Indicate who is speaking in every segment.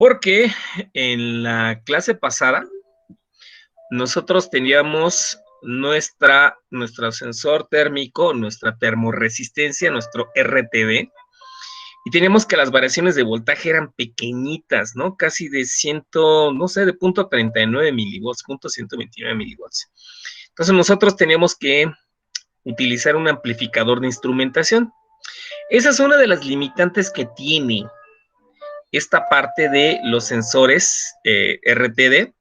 Speaker 1: Porque en la clase pasada nosotros teníamos nuestro sensor térmico, nuestra termorresistencia, nuestro RTD, y teníamos que las variaciones de voltaje eran pequeñitas, ¿no? Casi de no sé, de 0.39 milivolts, 0.129 milivolts. Entonces nosotros teníamos que utilizar un amplificador de instrumentación. Esa es una de las limitantes que tiene esta parte de los sensores RTD.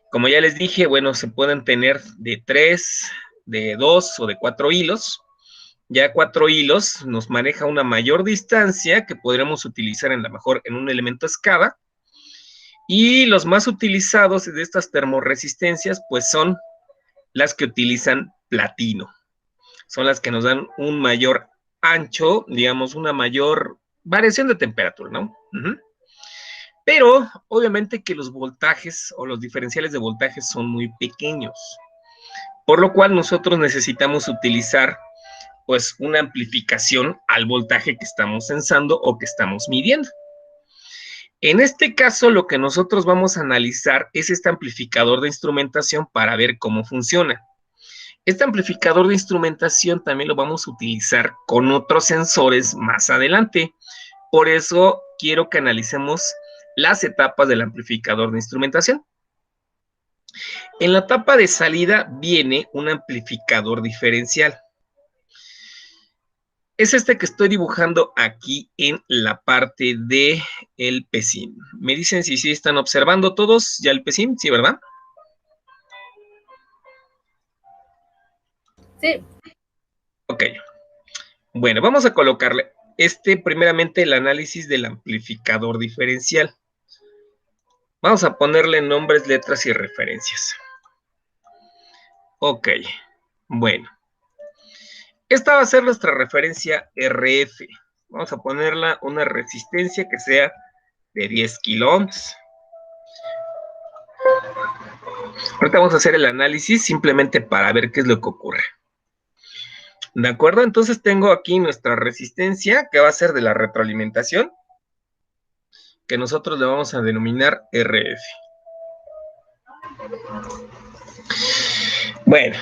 Speaker 1: Como ya les dije, bueno, se pueden tener de 3, de 2 o de 4 hilos. Ya 4 hilos nos maneja una mayor distancia que podríamos utilizar en la mejor en un elemento SCADA. Y los más utilizados de estas termorresistencias, pues son las que utilizan platino. Son las que nos dan un mayor ancho, digamos, una mayor variación de temperatura, ¿no? Pero obviamente que los voltajes o los diferenciales de voltajes son muy pequeños, por lo cual nosotros necesitamos utilizar pues una amplificación al voltaje que estamos sensando o que estamos midiendo. En este caso, lo que nosotros vamos a analizar es este amplificador de instrumentación para ver cómo funciona. Este amplificador de instrumentación también lo vamos a utilizar con otros sensores más adelante. Por eso quiero que analicemos las etapas del amplificador de instrumentación. En la etapa de salida viene un amplificador diferencial. Es este que estoy dibujando aquí en la parte de el PSIM. Me dicen si sí están observando todos ya el PSIM, ¿sí, verdad?
Speaker 2: Sí.
Speaker 1: Ok. Bueno, vamos a colocarle primeramente el análisis del amplificador diferencial. Vamos a ponerle nombres, letras y referencias. Ok. Bueno. Esta va a ser nuestra referencia RF. Vamos a ponerla una resistencia que sea de 10 kiloohms. Ahorita vamos a hacer el análisis simplemente para ver qué es lo que ocurre. ¿De acuerdo? Entonces tengo aquí nuestra resistencia que va a ser de la retroalimentación, que nosotros le vamos a denominar RF. Bueno,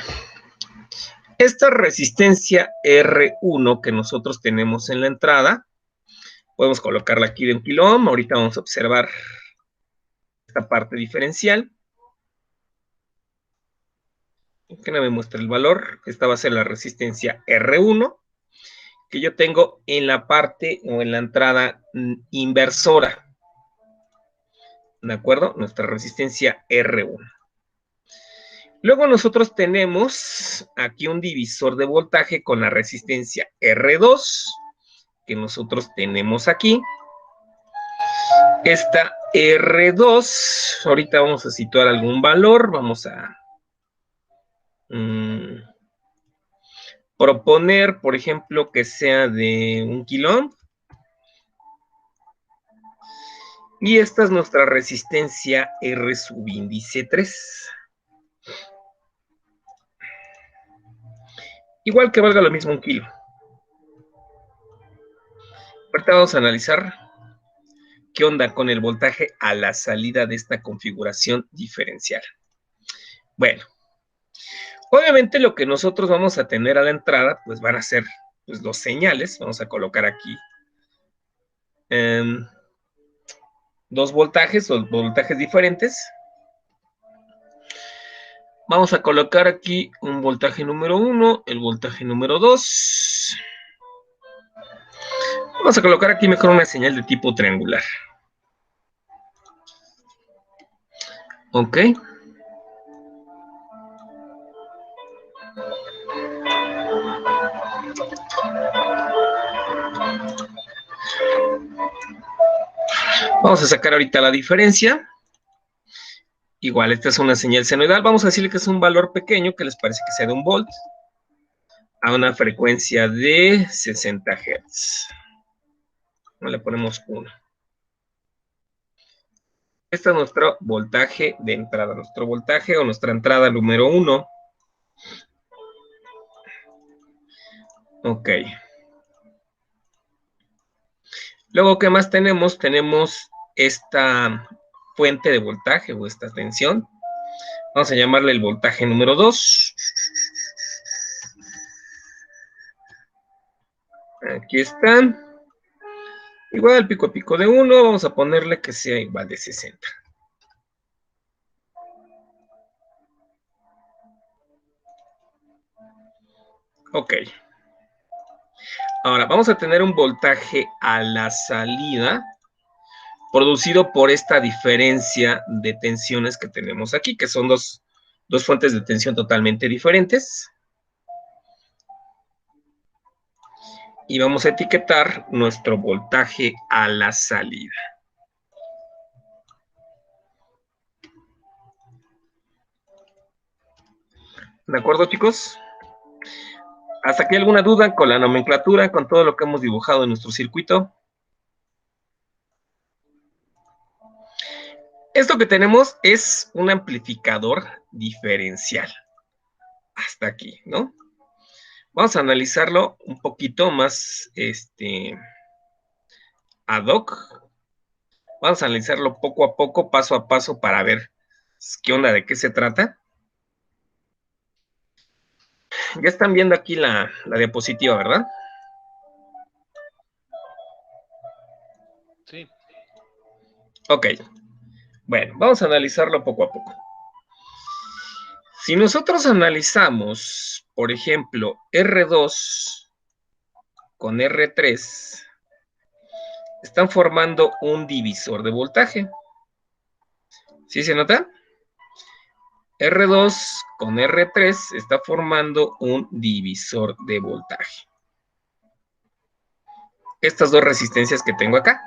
Speaker 1: esta resistencia R1 que nosotros tenemos en la entrada, podemos colocarla aquí de 1 kiloohm. Ahorita vamos a observar esta parte diferencial. Que no me muestra el valor. Esta va a ser la resistencia R1 que yo tengo en la parte o en la entrada inversora. ¿De acuerdo? Nuestra resistencia R1. Luego nosotros tenemos aquí un divisor de voltaje con la resistencia R2 que nosotros tenemos aquí. Esta R2, ahorita vamos a situar algún valor, vamos a proponer, por ejemplo, que sea de 1 kiloohm. Y esta es nuestra resistencia R subíndice 3. Igual que valga lo mismo 1 kilo. Ahorita vamos a analizar qué onda con el voltaje a la salida de esta configuración diferencial. Bueno, obviamente lo que nosotros vamos a tener a la entrada, pues van a ser pues, los señales. Vamos a colocar aquí dos voltajes o voltajes diferentes. Vamos a colocar aquí un voltaje número 1, el voltaje número 2. Vamos a colocar aquí mejor una señal de tipo triangular. Ok. Vamos a sacar ahorita la diferencia. Igual, esta es una señal senoidal. Vamos a decirle que es un valor pequeño, que les parece que sea de 1 volt, a una frecuencia de 60 Hz. Le ponemos 1. Este es nuestro voltaje de entrada, nuestro voltaje o nuestra entrada número 1. Ok. Luego, ¿qué más tenemos? Tenemos esta fuente de voltaje o esta tensión. Vamos a llamarle el voltaje número 2. Aquí está. Igual al pico a pico de 1, vamos a ponerle que sea igual de 60. Ok. Ahora, vamos a tener un voltaje a la salida producido por esta diferencia de tensiones que tenemos aquí, que son dos fuentes de tensión totalmente diferentes. Y vamos a etiquetar nuestro voltaje a la salida. ¿De acuerdo, chicos? ¿Hasta aquí alguna duda con la nomenclatura, con todo lo que hemos dibujado en nuestro circuito? Esto que tenemos es un amplificador diferencial. Hasta aquí, ¿no? Vamos a analizarlo un poquito más ad hoc. Vamos a analizarlo poco a poco, paso a paso, para ver qué onda, de qué se trata. Ya están viendo aquí la diapositiva, ¿verdad?
Speaker 2: Sí.
Speaker 1: Ok. Bueno, vamos a analizarlo poco a poco. Si nosotros analizamos, por ejemplo, R2 con R3, están formando un divisor de voltaje. ¿Sí se nota? R2 con R3 está formando un divisor de voltaje. Estas dos resistencias que tengo acá.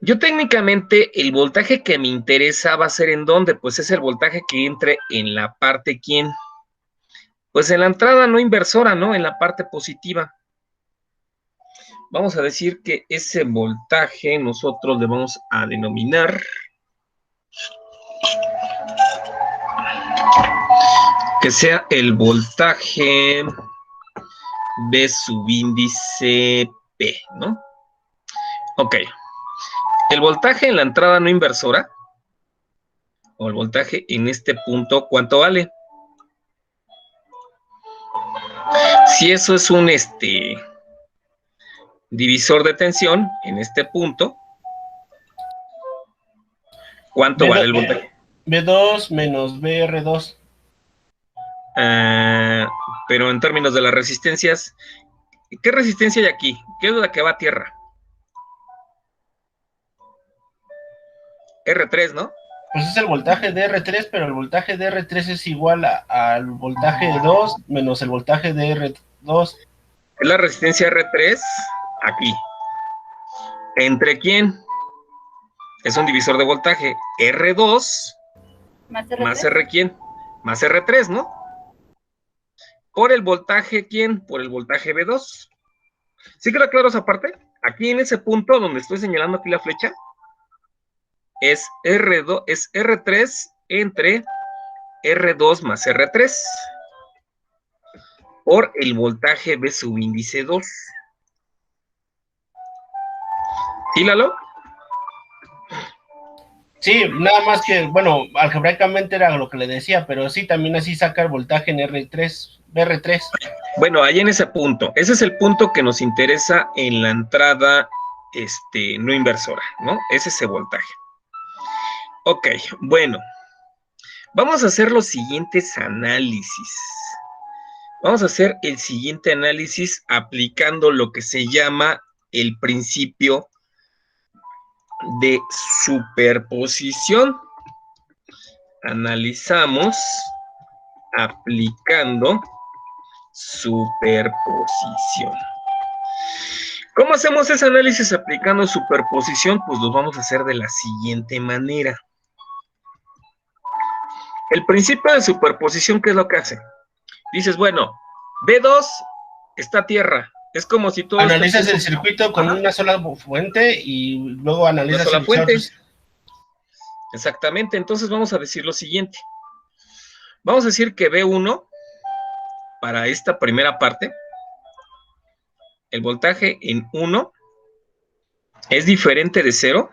Speaker 1: Yo técnicamente el voltaje que me interesa va a ser ¿en dónde? Pues es el voltaje que entre en la parte ¿quién? Pues en la entrada no inversora, ¿no? En la parte positiva. Vamos a decir que ese voltaje nosotros le vamos a denominar que sea el voltaje B subíndice P, ¿no? Ok. El voltaje en la entrada no inversora, o el voltaje en este punto, ¿cuánto vale? Si eso es un divisor de tensión en este punto, ¿cuánto vale el voltaje?
Speaker 3: B2 menos BR2.
Speaker 1: Pero en términos de las resistencias, ¿qué resistencia hay aquí? ¿Qué es la que va a tierra? R3, ¿no?
Speaker 3: Pues es el voltaje de R3, pero el voltaje de R3 es igual al voltaje de 2 menos el voltaje de R2.
Speaker 1: Es la resistencia R3 aquí. ¿Entre quién? Es un divisor de voltaje. R2 más R quién? Más R3, ¿no? Por el voltaje quién? Por el voltaje B2. ¿Sí queda claro esa parte? Aquí en ese punto donde estoy señalando aquí la flecha, es R2, es R3 entre R2 más R3 por el voltaje B subíndice 2. ¿Sí, Lalo?
Speaker 3: Sí, nada más que, bueno, algebraicamente era lo que le decía, pero sí, también así saca el voltaje en R3, BR3.
Speaker 1: Bueno, ahí en ese punto, ese es el punto que nos interesa en la entrada no inversora, ¿no? Es ese voltaje. Ok, bueno, vamos a hacer los siguientes análisis. Vamos a hacer el siguiente análisis aplicando lo que se llama el principio de superposición. Analizamos aplicando superposición. ¿Cómo hacemos ese análisis aplicando superposición? Pues lo vamos a hacer de la siguiente manera. El principio de superposición, ¿qué es lo que hace? Dices, bueno, B2 está tierra. Es como si todo
Speaker 3: analizas el circuito con una sola fuente y luego analizas
Speaker 1: una sola fuente.
Speaker 3: short.
Speaker 1: Exactamente, entonces vamos a decir lo siguiente. Vamos a decir que B1, para esta primera parte, el voltaje en 1 es diferente de 0.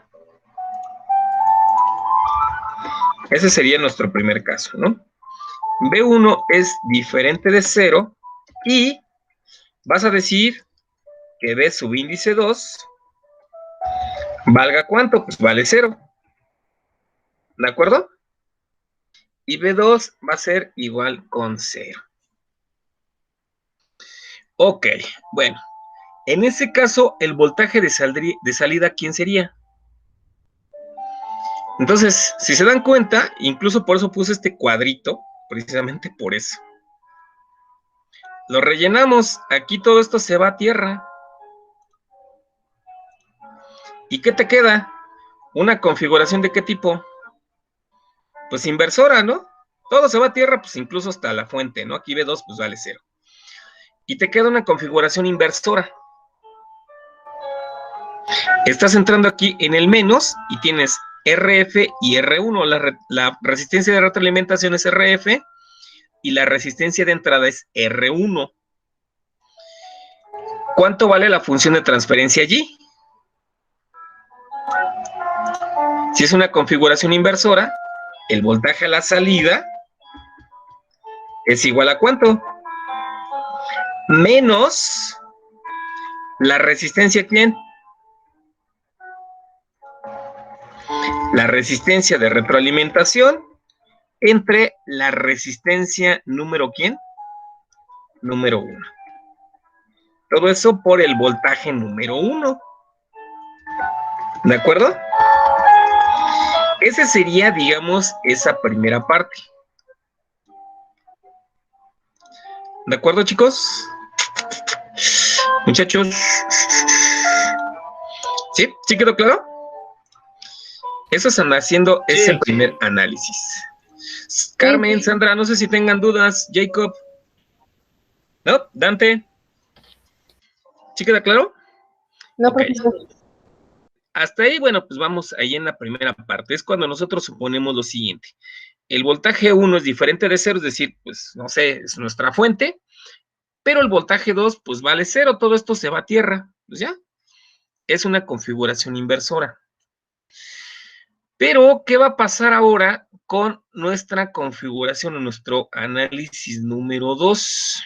Speaker 1: Ese sería nuestro primer caso, ¿no? B1 es diferente de 0 y vas a decir que B subíndice 2 valga ¿cuánto? Pues vale 0. ¿De acuerdo? Y B2 va a ser igual con 0. Ok, bueno. En ese caso, el voltaje de salida, ¿quién sería? Entonces, si se dan cuenta, incluso por eso puse este cuadrito, precisamente por eso. Lo rellenamos, aquí todo esto se va a tierra. ¿Y qué te queda? ¿Una configuración de qué tipo? Pues inversora, ¿no? Todo se va a tierra, pues incluso hasta la fuente, ¿no? Aquí B2, pues vale 0. Y te queda una configuración inversora. Estás entrando aquí en el menos y tienes RF y R1. La resistencia de retroalimentación es RF y la resistencia de entrada es R1. ¿Cuánto vale la función de transferencia allí? Si es una configuración inversora, el voltaje a la salida es igual a ¿cuánto? Menos la resistencia, ¿quién? La resistencia de retroalimentación entre la resistencia número ¿quién? Número 1. Todo eso por el voltaje número 1. ¿De acuerdo? Ese sería, digamos, esa primera parte. ¿De acuerdo, chicos? Muchachos. ¿Sí? ¿Sí quedó claro? Eso están haciendo ese primer análisis. Carmen,
Speaker 2: Sí.
Speaker 1: Sandra, no sé si tengan dudas. Jacob. ¿No? Dante. ¿Sí queda claro?
Speaker 2: No,
Speaker 1: ok.
Speaker 2: profesor.
Speaker 1: Hasta ahí, bueno, pues vamos ahí en la primera parte. Es cuando nosotros suponemos lo siguiente. El voltaje 1 es diferente de 0, es decir, pues, no sé, es nuestra fuente, pero el voltaje 2, pues, vale 0, todo esto se va a tierra, pues ya, es una configuración inversora. Pero, ¿qué va a pasar ahora con nuestra configuración o nuestro análisis número 2?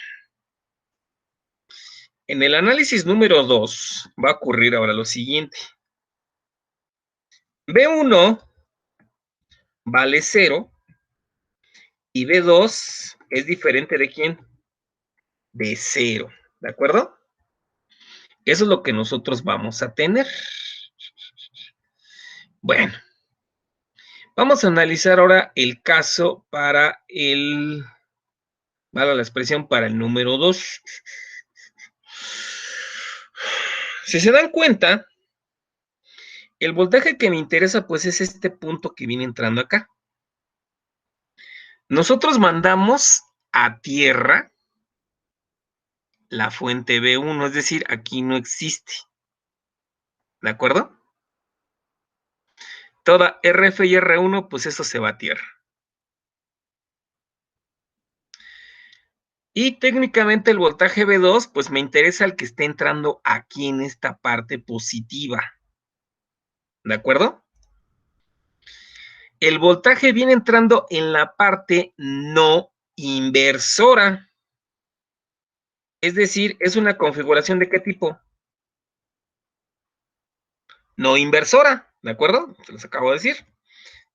Speaker 1: En el análisis número 2 va a ocurrir ahora lo siguiente. B1 vale 0 y B2 es diferente de ¿quién? De 0, ¿de acuerdo? Eso es lo que nosotros vamos a tener. Bueno, vamos a analizar ahora el caso para vale la expresión, para el número 2. Si se dan cuenta, el voltaje que me interesa, pues, es este punto que viene entrando acá. Nosotros mandamos a tierra la fuente B1, es decir, aquí no existe. ¿De acuerdo? Toda RF y R1, pues eso se va a tierra. Y técnicamente el voltaje B2, pues me interesa el que esté entrando aquí en esta parte positiva. ¿De acuerdo? El voltaje viene entrando en la parte no inversora. Es decir, es una configuración ¿de qué tipo? No inversora, ¿de acuerdo? Se los acabo de decir.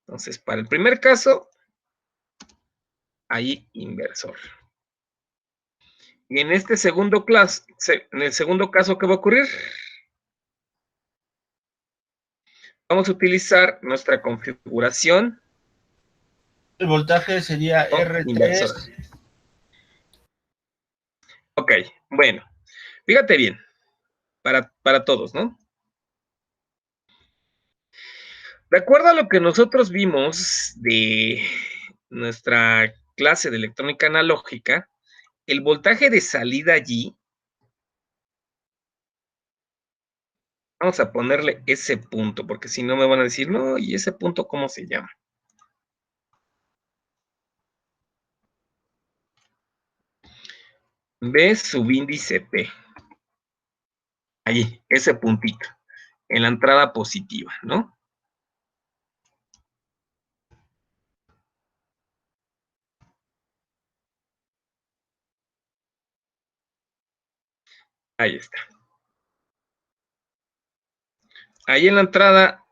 Speaker 1: Entonces, para el primer caso, ahí inversor. Y en este segundo caso, en el segundo caso, ¿qué va a ocurrir? Vamos a utilizar nuestra configuración.
Speaker 3: El voltaje sería
Speaker 1: Inversora.
Speaker 3: R3.
Speaker 1: Ok, bueno, fíjate bien, para todos, ¿no? De acuerdo a lo que nosotros vimos de nuestra clase de electrónica analógica, el voltaje de salida allí, vamos a ponerle ese punto, porque si no me van a decir, no, ¿y ese punto cómo se llama? B subíndice P. Allí, ese puntito. en la entrada positiva, ¿no? Ahí está. Ahí en la entrada,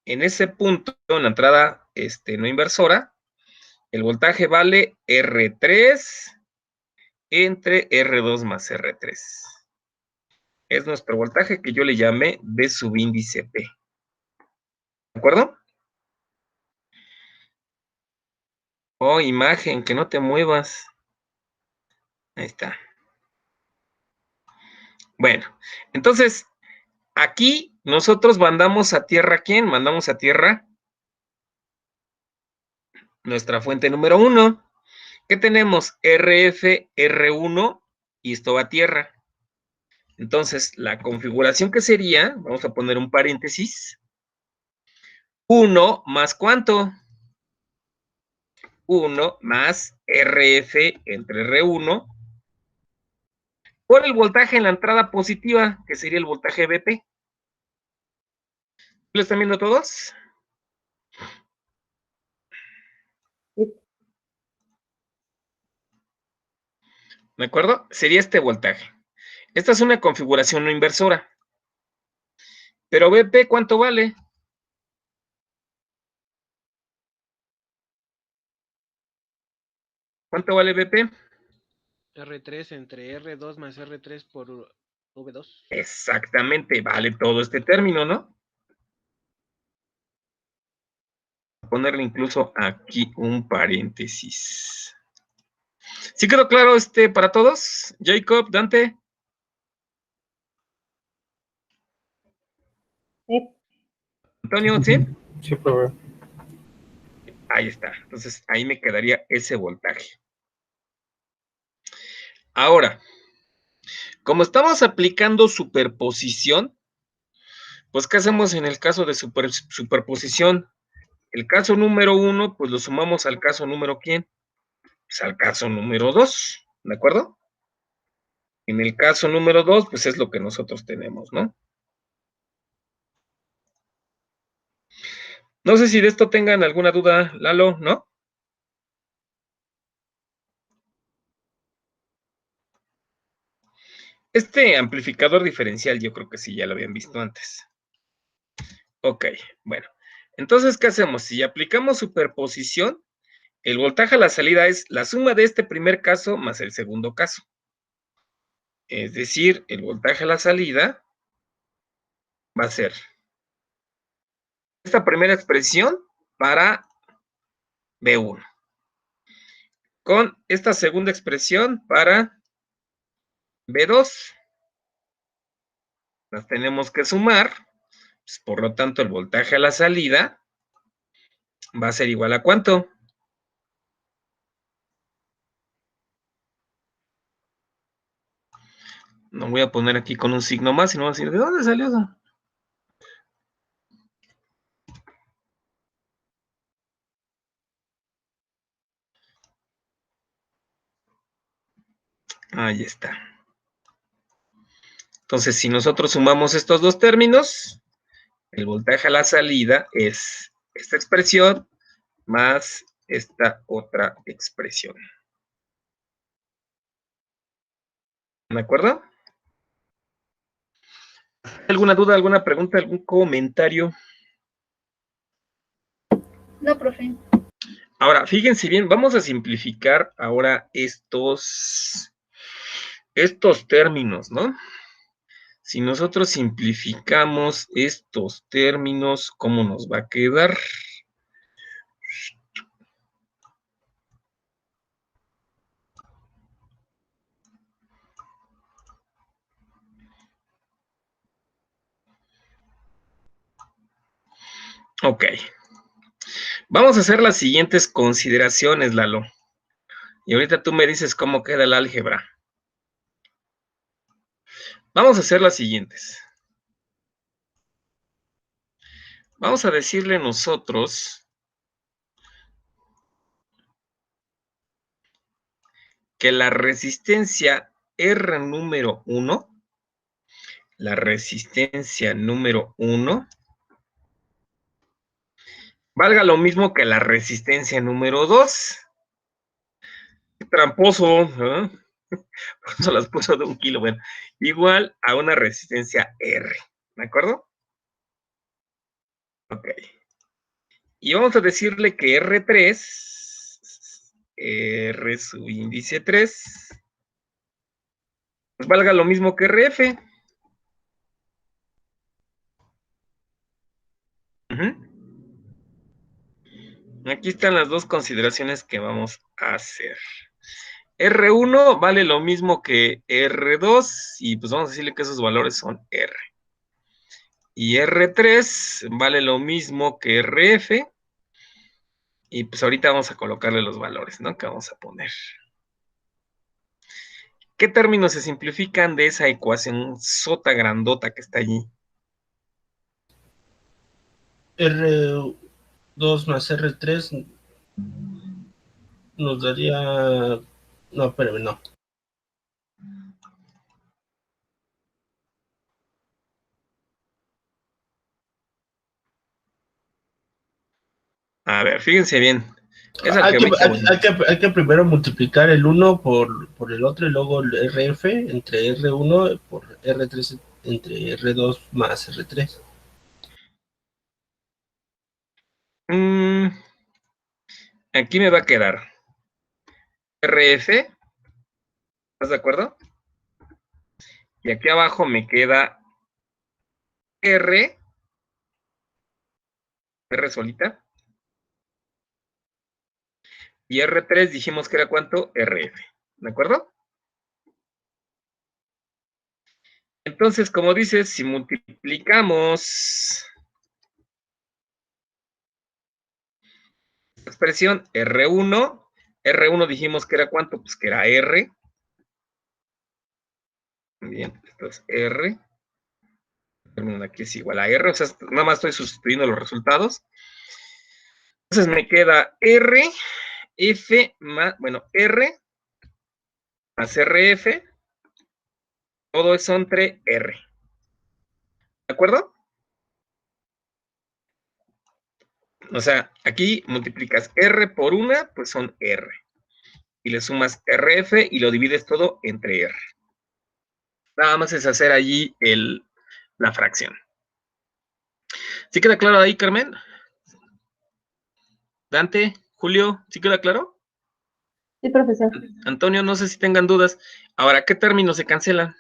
Speaker 1: en ese punto, en la entrada no inversora, el voltaje vale R3 entre R2 más R3. Es nuestro voltaje que yo le llamé de subíndice P. ¿De acuerdo? Oh, imagen, que no te muevas. Ahí está. Bueno, entonces, aquí nosotros mandamos a tierra, ¿quién? Mandamos a tierra nuestra fuente número 1. ¿Qué tenemos? RF, R1 y esto va a tierra. Entonces, la configuración que sería, vamos a poner un paréntesis, 1 más ¿cuánto? 1 más RF entre R1 por el voltaje en la entrada positiva, que sería el voltaje BP. ¿Lo están viendo todos? ¿De acuerdo? Sería este voltaje. Esta es una configuración no inversora. Pero BP, ¿cuánto vale? ¿Cuánto vale BP?
Speaker 2: R3 entre R2 más R3 por V2.
Speaker 1: Exactamente, vale todo este término, ¿no? Voy a ponerle incluso aquí un paréntesis. ¿Sí quedó claro para todos? Jacob, Dante.
Speaker 4: Sí.
Speaker 1: Antonio, ¿sí?
Speaker 4: Sí, profe.
Speaker 1: Ahí está. Entonces, ahí me quedaría ese voltaje. Ahora, como estamos aplicando superposición, pues, ¿qué hacemos en el caso de superposición? El caso número 1, pues lo sumamos al caso número ¿quién? Pues al caso número 2, ¿de acuerdo? En el caso número 2, pues es lo que nosotros tenemos, ¿no? No sé si de esto tengan alguna duda, Lalo, ¿no? Este amplificador diferencial yo creo que sí, ya lo habían visto antes. Ok, bueno. Entonces, ¿qué hacemos? Si aplicamos superposición, el voltaje a la salida es la suma de este primer caso más el segundo caso. Es decir, el voltaje a la salida va a ser esta primera expresión para B1, con esta segunda expresión para B2. Las tenemos que sumar, pues, por lo tanto, el voltaje a la salida va a ser igual a ¿cuánto? No voy a poner aquí con un signo más, sino voy a decir, ¿de dónde salió eso? Ahí está. Entonces, si nosotros sumamos estos dos términos, el voltaje a la salida es esta expresión más esta otra expresión. ¿De acuerdo? ¿Alguna duda, alguna pregunta, algún comentario?
Speaker 5: No, profe.
Speaker 1: Ahora, fíjense bien, vamos a simplificar ahora estos términos, ¿no? Si nosotros simplificamos estos términos, ¿cómo nos va a quedar? Ok. Vamos a hacer las siguientes consideraciones, Lalo. Y ahorita tú me dices cómo queda el álgebra. Vamos a hacer las siguientes. Vamos a decirle nosotros que la resistencia R número 1 la resistencia número 1 valga lo mismo que la resistencia número 2. Qué tramposo, ¿eh? Por eso las puso de 1 kilo, bueno, igual a una resistencia R, ¿de acuerdo? Ok. Y vamos a decirle que R3, R subíndice 3, pues valga lo mismo que RF. Aquí están las dos consideraciones que vamos a hacer. R1 vale lo mismo que R2 y pues vamos a decirle que esos valores son R. Y R3 vale lo mismo que RF y pues ahorita vamos a colocarle los valores, ¿no? Que vamos a poner. ¿Qué términos se simplifican de esa ecuación sota grandota que está allí?
Speaker 3: R2 más R3 nos daría... No, espérame, no.
Speaker 1: A ver, fíjense bien. Es
Speaker 3: Hay que,
Speaker 1: algebrita
Speaker 3: hay,
Speaker 1: bonita.
Speaker 3: hay que primero multiplicar el 1 por el otro y luego el RF entre R1 por R3 entre R2 más R3.
Speaker 1: Aquí me va a quedar RF, ¿estás de acuerdo? Y aquí abajo me queda R solita. Y R3 dijimos que era ¿cuánto? RF, ¿de acuerdo? Entonces, como dices, si multiplicamos expresión R1 dijimos que era ¿cuánto? Pues que era R. Bien, esto es R. Aquí es igual a R, o sea, nada más estoy sustituyendo los resultados. Entonces me queda R, F más, bueno, R más RF, todo eso entre R. ¿De acuerdo? O sea, aquí multiplicas R por una, pues son R. Y le sumas RF y lo divides todo entre R. Nada más es hacer allí la fracción. ¿Sí queda claro ahí, Carmen? Dante, Julio, ¿sí queda claro?
Speaker 4: Sí, profesor.
Speaker 1: Antonio, no sé si tengan dudas. Ahora, ¿qué términos se cancelan?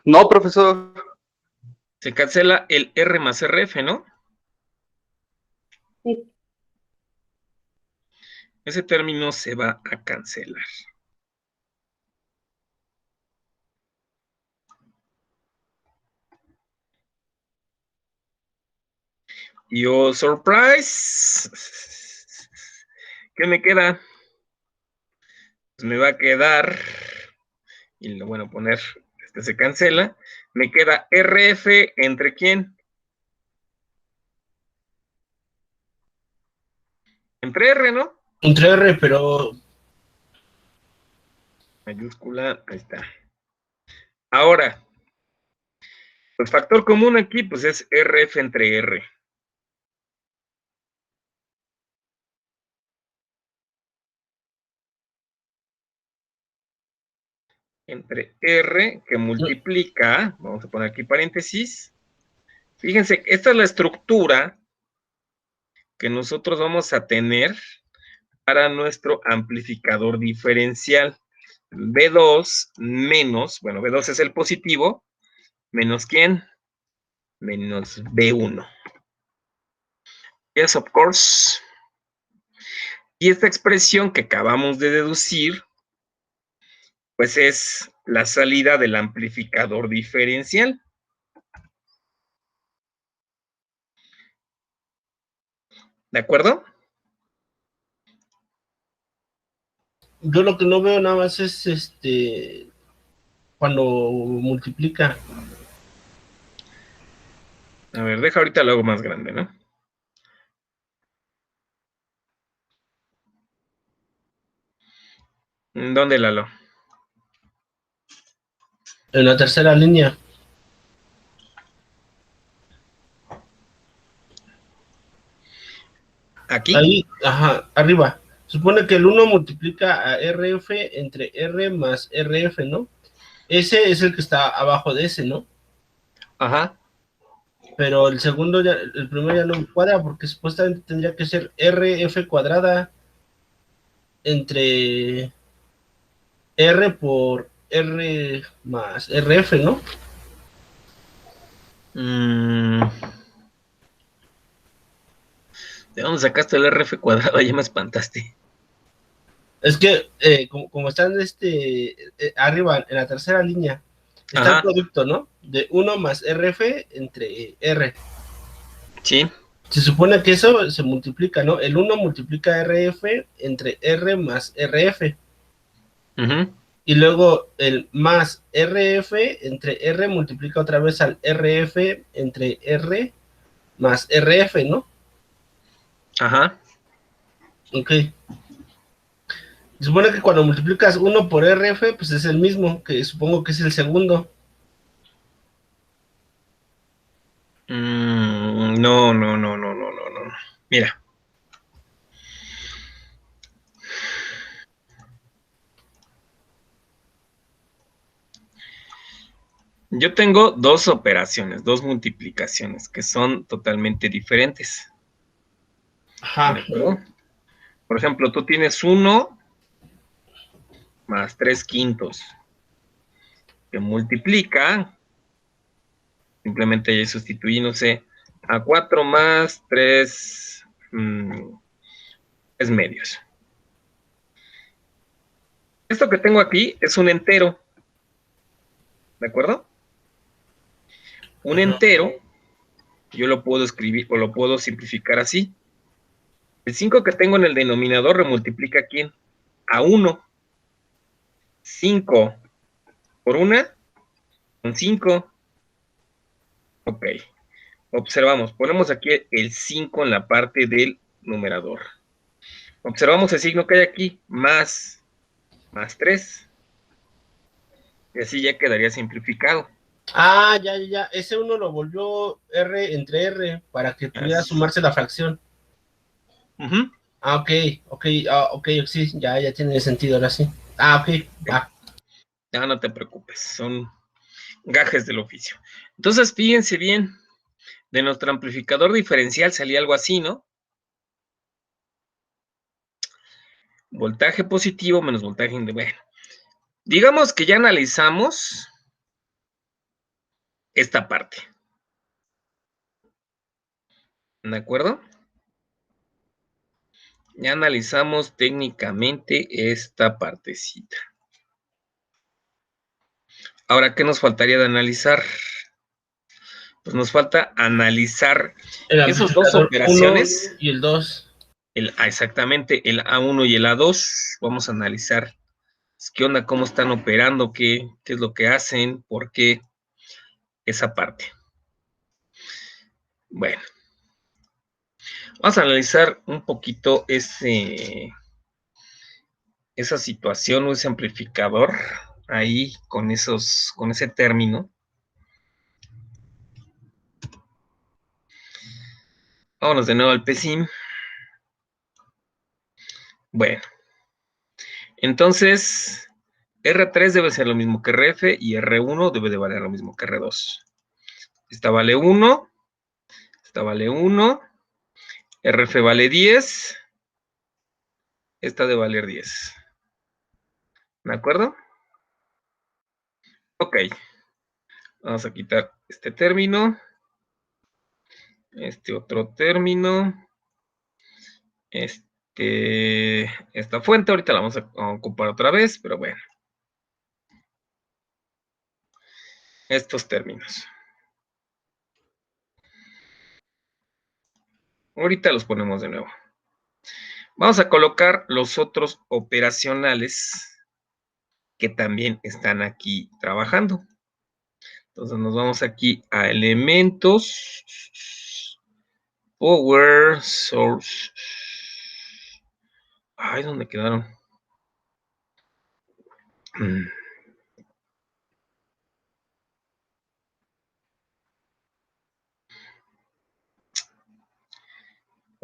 Speaker 5: No, profesor.
Speaker 1: Se cancela el R más RF, ¿no?
Speaker 4: Sí.
Speaker 1: Ese término se va a cancelar. Y oh, surprise. ¿Qué me queda? Pues me va a quedar, y lo bueno poner, se cancela, me queda RF entre quién? Entre R, ¿no?
Speaker 3: Entre R, pero
Speaker 1: Mayúscula, ahí está. Ahora, el factor común aquí, pues es RF entre R. Entre R, que multiplica, vamos a poner aquí paréntesis. Fíjense, esta es la estructura que nosotros vamos a tener para nuestro amplificador diferencial. B2 menos, bueno, B2 es el positivo, menos ¿quién? Menos B1. Yes, of course. Y esta expresión que acabamos de deducir, pues es la salida del amplificador diferencial. ¿De acuerdo?
Speaker 3: yo lo que no veo nada más es cuando multiplica.
Speaker 1: A ver, deja ahorita lo hago más grande, ¿no? ¿Dónde, Lalo?
Speaker 3: En la tercera línea.
Speaker 1: ¿Aquí?
Speaker 3: Ahí, ajá, arriba. Supone que el 1 multiplica a RF entre R más RF, ¿no? Ese es el que está abajo de ese, ¿no?
Speaker 1: Ajá.
Speaker 3: Pero el segundo, ya, el primero ya no cuadra porque supuestamente tendría que ser RF cuadrada entre R por R más RF, ¿no?
Speaker 1: Mm, ¿de dónde sacaste el RF cuadrado? Ya me espantaste.
Speaker 3: Es que como están arriba en la tercera línea, está el
Speaker 1: Ajá,
Speaker 3: producto, ¿no? De 1 más RF entre R.
Speaker 1: sí.
Speaker 3: Se supone que eso se multiplica, ¿no? El 1 multiplica RF entre R más RF.
Speaker 1: Ujú,
Speaker 3: Y luego el más RF entre R multiplica otra vez al RF entre R más RF, ¿no?
Speaker 1: ajá.
Speaker 3: Ok. Se supone que cuando multiplicas 1 por RF, pues es el mismo, que supongo que es el segundo.
Speaker 1: No, no, no, no, no, no, no. Mira. Yo tengo dos operaciones, dos multiplicaciones que son totalmente diferentes. ¿De
Speaker 3: Ajá.
Speaker 1: acuerdo? Por ejemplo, tú tienes 1 más 3/5 que multiplica, simplemente ya sustituí, no sé, a 4 más 3 medios. Esto que tengo aquí es un entero, ¿de acuerdo? Un
Speaker 3: Ajá.
Speaker 1: entero, yo lo puedo escribir o lo puedo simplificar así. El 5 que tengo en el denominador remultiplica ¿a quién? A 1. 5 por 1 son 5. Ok. Observamos, ponemos aquí el 5 en la parte del numerador. Observamos el signo que hay aquí, más 3. Y así ya quedaría simplificado.
Speaker 3: Ah, ya, ya, ya. Ese uno lo volvió R entre R para que pudiera
Speaker 1: Así.
Speaker 3: sumarse la fracción.
Speaker 1: Ujú.
Speaker 3: Ah, ok, ok, ok, sí, ya, ya tiene sentido ahora sí. Ah, ok, va.
Speaker 1: Ya no te preocupes, son gajes del oficio. Entonces, fíjense bien, de nuestro amplificador diferencial salía algo así, ¿no? Voltaje positivo menos voltaje independiente. Bueno, digamos que ya analizamos esta parte. ¿De acuerdo? Ya analizamos técnicamente esta partecita. Ahora, ¿qué nos faltaría de analizar? Pues nos falta analizar
Speaker 3: El
Speaker 1: esas dos
Speaker 3: amplificador uno
Speaker 1: operaciones,
Speaker 3: y el 2.
Speaker 1: exactamente el A1 y el A2. Vamos a analizar qué onda, cómo están operando, qué es lo que hacen, por qué esa parte. Bueno, vamos a analizar un poquito esa situación o ese amplificador ahí con ese término. Vámonos de nuevo al PSIM. Bueno, entonces R3 debe ser lo mismo que RF y R1 debe de valer lo mismo que R2. Esta vale 1, esta vale 1, RF vale 10, esta debe valer 10. ¿De acuerdo? Ok, vamos a quitar este término, este otro término, esta fuente, ahorita la vamos a ocupar otra vez, pero bueno, estos términos. Ahorita los ponemos de nuevo. Vamos a colocar los otros operacionales que también están aquí trabajando. Entonces nos vamos aquí a elementos, power source. Ay, ¿dónde quedaron?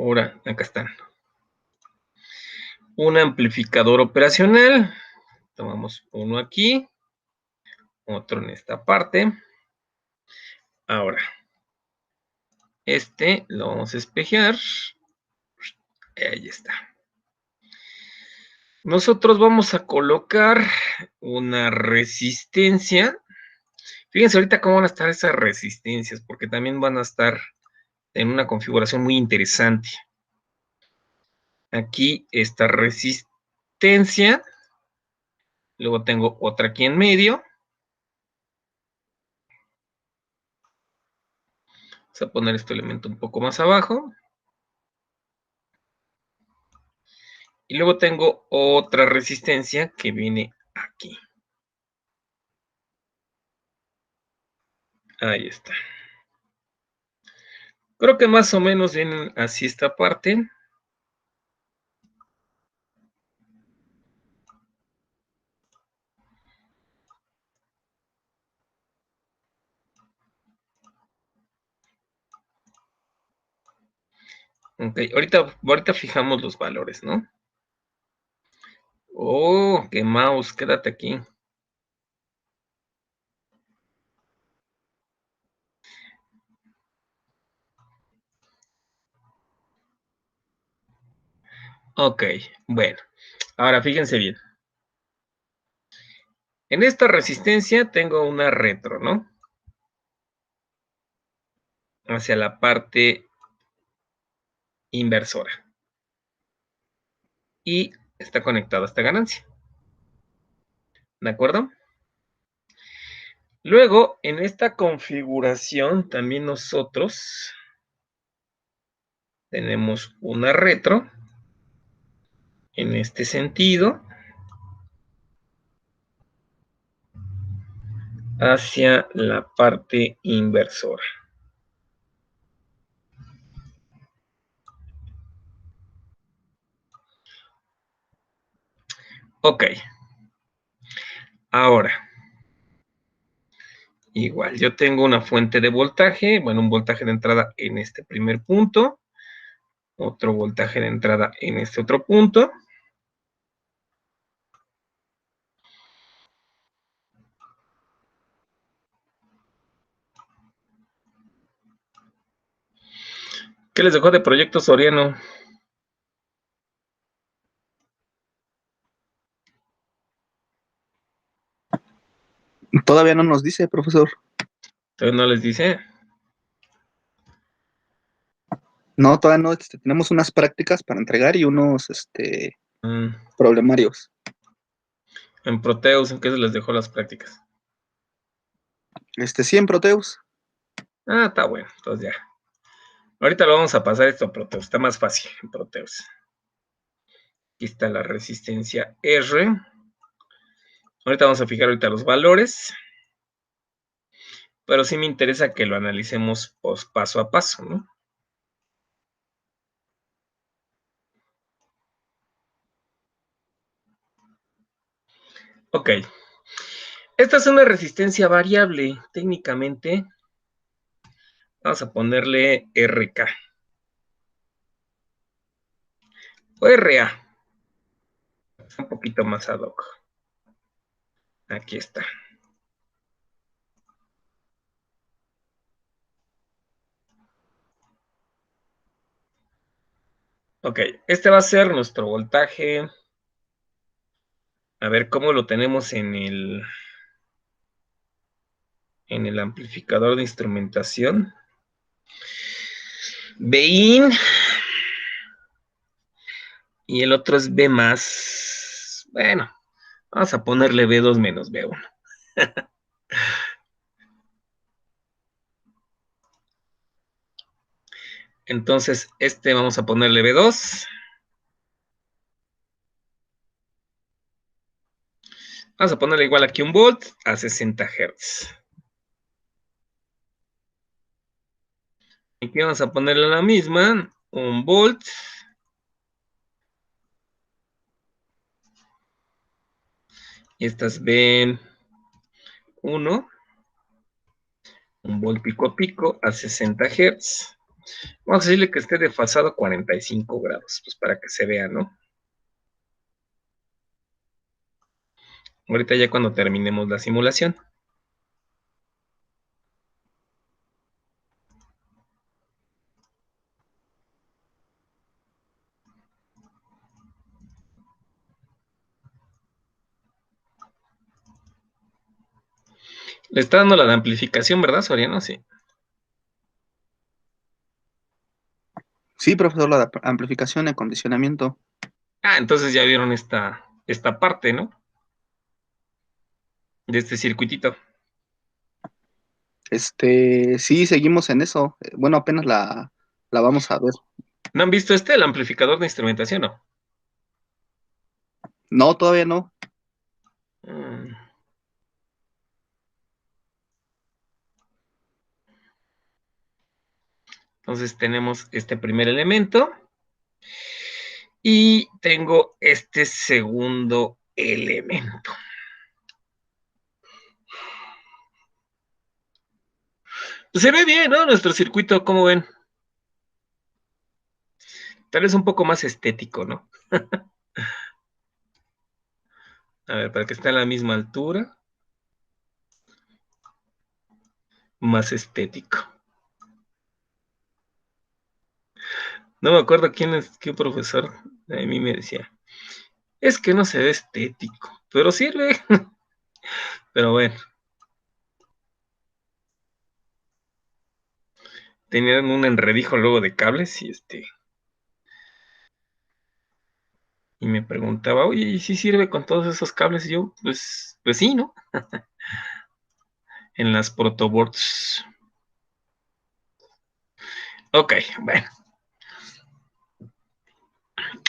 Speaker 1: Ahora, acá están. Un amplificador operacional. Tomamos uno aquí, otro en esta parte. Ahora, este lo vamos a espejear. Ahí está. Nosotros vamos a colocar una resistencia. Fíjense ahorita cómo van a estar esas resistencias, porque también van a estar en una configuración muy interesante. Aquí esta resistencia. Luego tengo otra aquí en medio. Vamos a poner este elemento un poco más abajo. Y luego tengo otra resistencia que viene aquí. Ahí está. Creo que más o menos viene así esta parte. Ok, ahorita fijamos los valores, ¿no? Oh, qué mouse, quédate aquí. Ok, bueno. Ahora fíjense bien. En esta resistencia tengo una retro, ¿no? Hacia la parte inversora. Y está conectada a esta ganancia. ¿De acuerdo? Luego, en esta configuración, también nosotros tenemos una retro. En este sentido. Hacia la parte inversora. Ok. Ahora. Igual, yo tengo una fuente de voltaje, bueno, un voltaje de entrada en este primer punto, otro voltaje de entrada en este otro punto. ¿Qué les dejó de proyecto Soriano?
Speaker 5: Todavía no nos dice, profesor.
Speaker 1: Entonces no les dice.
Speaker 5: No, todavía no. Tenemos unas prácticas para entregar y unos problemarios.
Speaker 1: En Proteus, ¿en qué se les dejó las prácticas?
Speaker 5: Sí, en Proteus.
Speaker 1: Ah, está bueno, entonces ya. Ahorita lo vamos a pasar esto a Proteus, está más fácil en Proteus. Aquí está la resistencia R. Ahorita vamos a fijar ahorita los valores. Pero sí me interesa que lo analicemos paso a paso, ¿no? Ok. Esta es una resistencia variable. Técnicamente, vamos a ponerle RK. O RA. Un poquito más ad hoc. Aquí está. Ok, este va a ser nuestro voltaje. A ver cómo lo tenemos en el amplificador de instrumentación. Bin. Y el otro es B más. Bueno, vamos a ponerle B2 menos B1. Entonces, vamos a ponerle B2. Vamos a ponerle igual aquí un volt a 60 Hz. Aquí vamos a ponerle la misma, un volt. Estas ven 1, un volt pico a pico a 60 Hz. Vamos a decirle que esté desfasado 45 grados, pues para que se vea, ¿no? Ahorita ya cuando terminemos la simulación. Le está dando la de amplificación, ¿verdad, Soriano? Sí.
Speaker 5: Sí, profesor, la de amplificación y acondicionamiento.
Speaker 1: Ah, entonces ya vieron esta parte, ¿no? De este circuitito.
Speaker 5: Sí, seguimos en eso. Bueno, apenas la vamos a ver.
Speaker 1: ¿No han visto el amplificador de instrumentación, no?
Speaker 5: No, todavía no.
Speaker 1: Mm. Entonces tenemos este primer elemento y tengo este segundo elemento. Pues se ve bien, ¿no? Nuestro circuito, ¿cómo ven? Tal vez un poco más estético, ¿no? A ver, para que esté a la misma altura. Más estético. No me acuerdo qué profesor a mí me decía. Es que no se ve estético, pero sirve. Pero bueno. Tenían un enredijo luego de cables y me preguntaba, oye, ¿y si sirve con todos esos cables? Y yo, pues sí, ¿no? En las protoboards. Ok, bueno.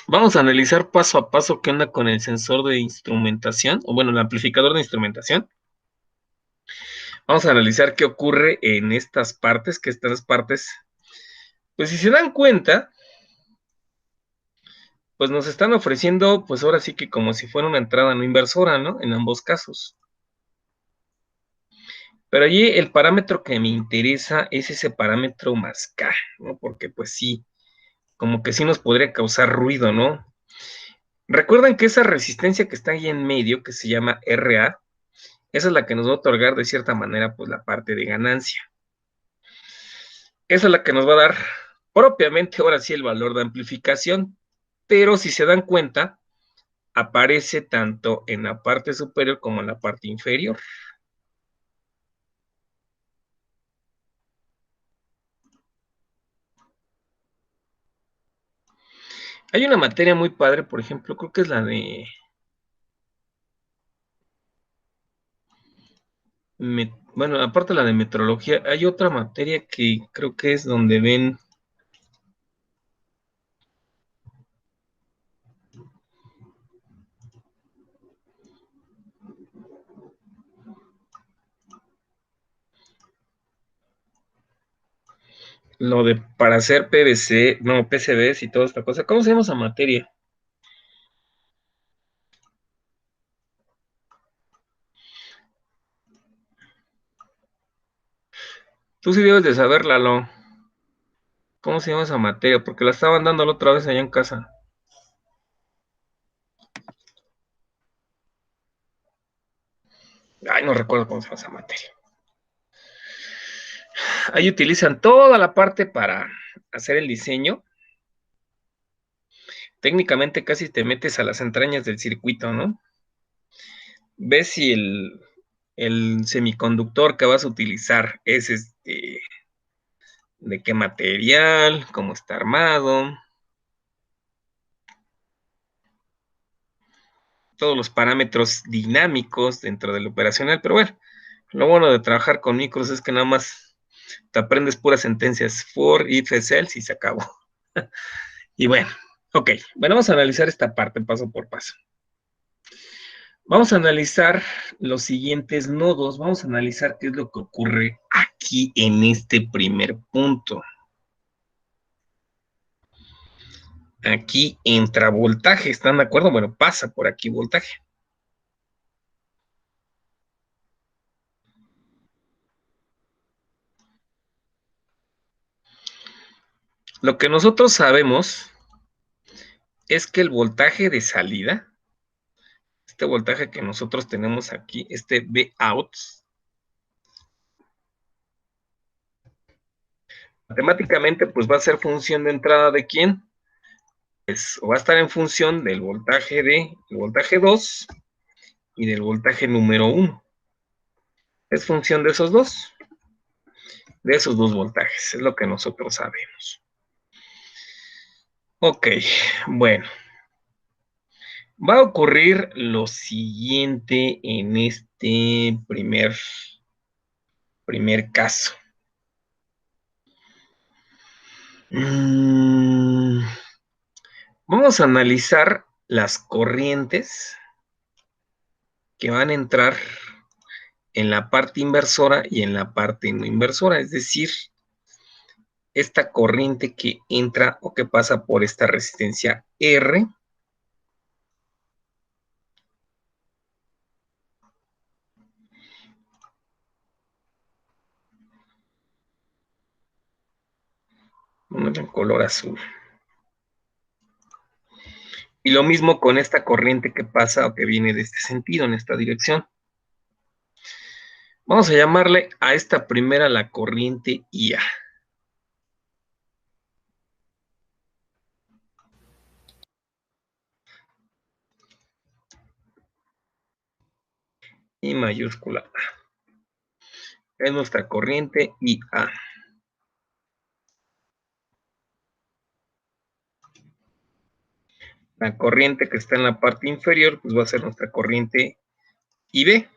Speaker 1: Vamos a analizar paso a paso qué onda con el sensor de instrumentación, o bueno, el amplificador de instrumentación. Vamos a analizar qué ocurre en estas partes, que estas partes, pues si se dan cuenta, pues nos están ofreciendo, pues ahora sí que como si fuera una entrada no inversora, ¿no? En ambos casos. Pero allí el parámetro que me interesa es ese parámetro más K, ¿no? Porque pues sí, como que sí nos podría causar ruido, ¿no? Recuerden que esa resistencia que está ahí en medio, que se llama RA, esa es la que nos va a otorgar de cierta manera pues la parte de ganancia. Esa es la que nos va a dar propiamente ahora sí el valor de amplificación, pero si se dan cuenta, aparece tanto en la parte superior como en la parte inferior. Hay una materia muy padre, por ejemplo, creo que es la de bueno, aparte de la de metrología, hay otra materia que creo que es donde ven lo de para hacer PVC, no, PCBs y toda esta cosa. ¿Cómo se llama esa materia? Tú sí debes de saber, Lalo. ¿Cómo se llama esa materia? Porque la estaban dando la otra vez allá en casa. Ay, no recuerdo cómo se llama esa materia. Ahí utilizan toda la parte para hacer el diseño. Técnicamente casi te metes a las entrañas del circuito, ¿no? Ves si el semiconductor que vas a utilizar es de qué material, cómo está armado, todos los parámetros dinámicos dentro del operacional, pero bueno, lo bueno de trabajar con micros es que nada más te aprendes puras sentencias for, if, else y se acabó. Y bueno, ok, bueno, vamos a analizar esta parte paso por paso. Vamos a analizar los siguientes nodos, vamos a analizar qué es lo que ocurre aquí en este primer punto. Aquí entra voltaje, ¿están de acuerdo? Bueno, pasa por aquí voltaje. Lo que nosotros sabemos es que el voltaje de salida, este voltaje que nosotros tenemos aquí, este Vout, matemáticamente pues va a ser función de entrada de ¿quién? Pues va a estar en función del voltaje el voltaje 2 y del voltaje número 1. Es función de esos dos voltajes, es lo que nosotros sabemos. Ok, bueno. Va a ocurrir lo siguiente en este primer caso. Vamos a analizar las corrientes que van a entrar en la parte inversora y en la parte no inversora, es decir, esta corriente que entra o que pasa por esta resistencia R. Vamos en color azul. Y lo mismo con esta corriente que pasa o que viene de este sentido, en esta dirección. Vamos a llamarle a esta primera la corriente IA. I mayúscula A. Es nuestra corriente IA. La corriente que está en la parte inferior, pues va a ser nuestra corriente IB.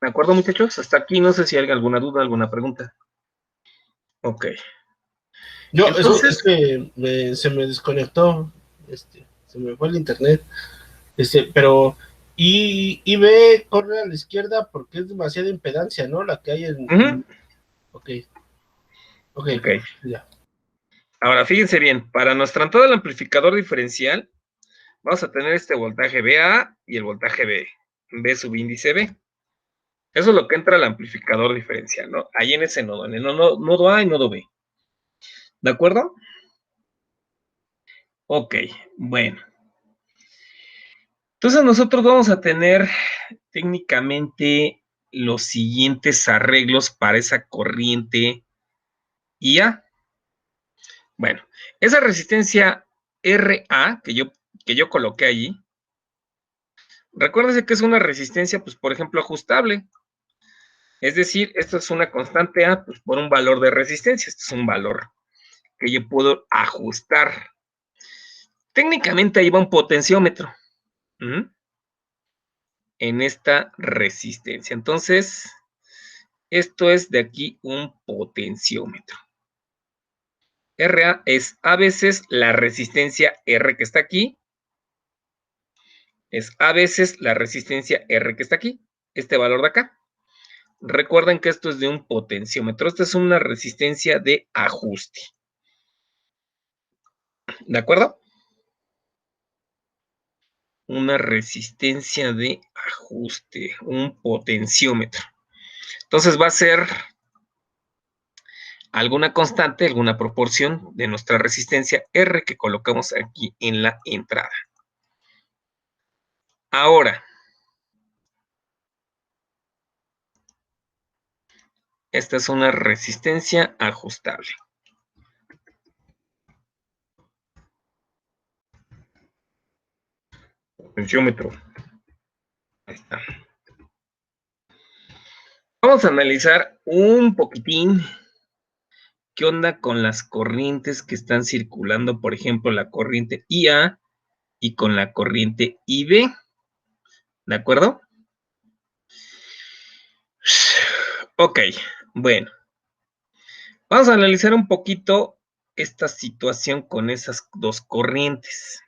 Speaker 1: ¿De acuerdo, muchachos? Hasta aquí no sé si hay alguna duda, alguna pregunta. Ok.
Speaker 3: Entonces, es que se me desconectó, se me fue el internet, pero IB corre a la izquierda porque es demasiada impedancia, ¿no? La que hay en... Ok, ya.
Speaker 1: Ahora, fíjense bien, para nuestra entrada al amplificador diferencial, vamos a tener este voltaje BA y el voltaje B, B subíndice B. Eso es lo que entra al amplificador diferencial, ¿no? Ahí en ese nodo, en el nodo A y nodo B. ¿De acuerdo? Ok, bueno. Entonces nosotros vamos a tener técnicamente los siguientes arreglos para esa corriente IA. Bueno, esa resistencia RA que yo coloqué allí, recuérdense que es una resistencia, pues por ejemplo, ajustable. Es decir, esto es una constante A pues, por un valor de resistencia. Esto es un valor que yo puedo ajustar. Técnicamente ahí va un potenciómetro en esta resistencia. Entonces, esto es de aquí un potenciómetro. RA es a veces la resistencia R que está aquí. Es a veces la resistencia R que está aquí. Este valor de acá. Recuerden que esto es de un potenciómetro. Esta es una resistencia de ajuste. ¿De acuerdo? Una resistencia de ajuste, un potenciómetro. Entonces va a ser alguna constante, alguna proporción de nuestra resistencia R que colocamos aquí en la entrada. Ahora, esta es una resistencia ajustable. Potenciómetro. Ahí está. Vamos a analizar un poquitín qué onda con las corrientes que están circulando, por ejemplo, la corriente IA y con la corriente IB. ¿De acuerdo? Ok, bueno. Vamos a analizar un poquito esta situación con esas dos corrientes.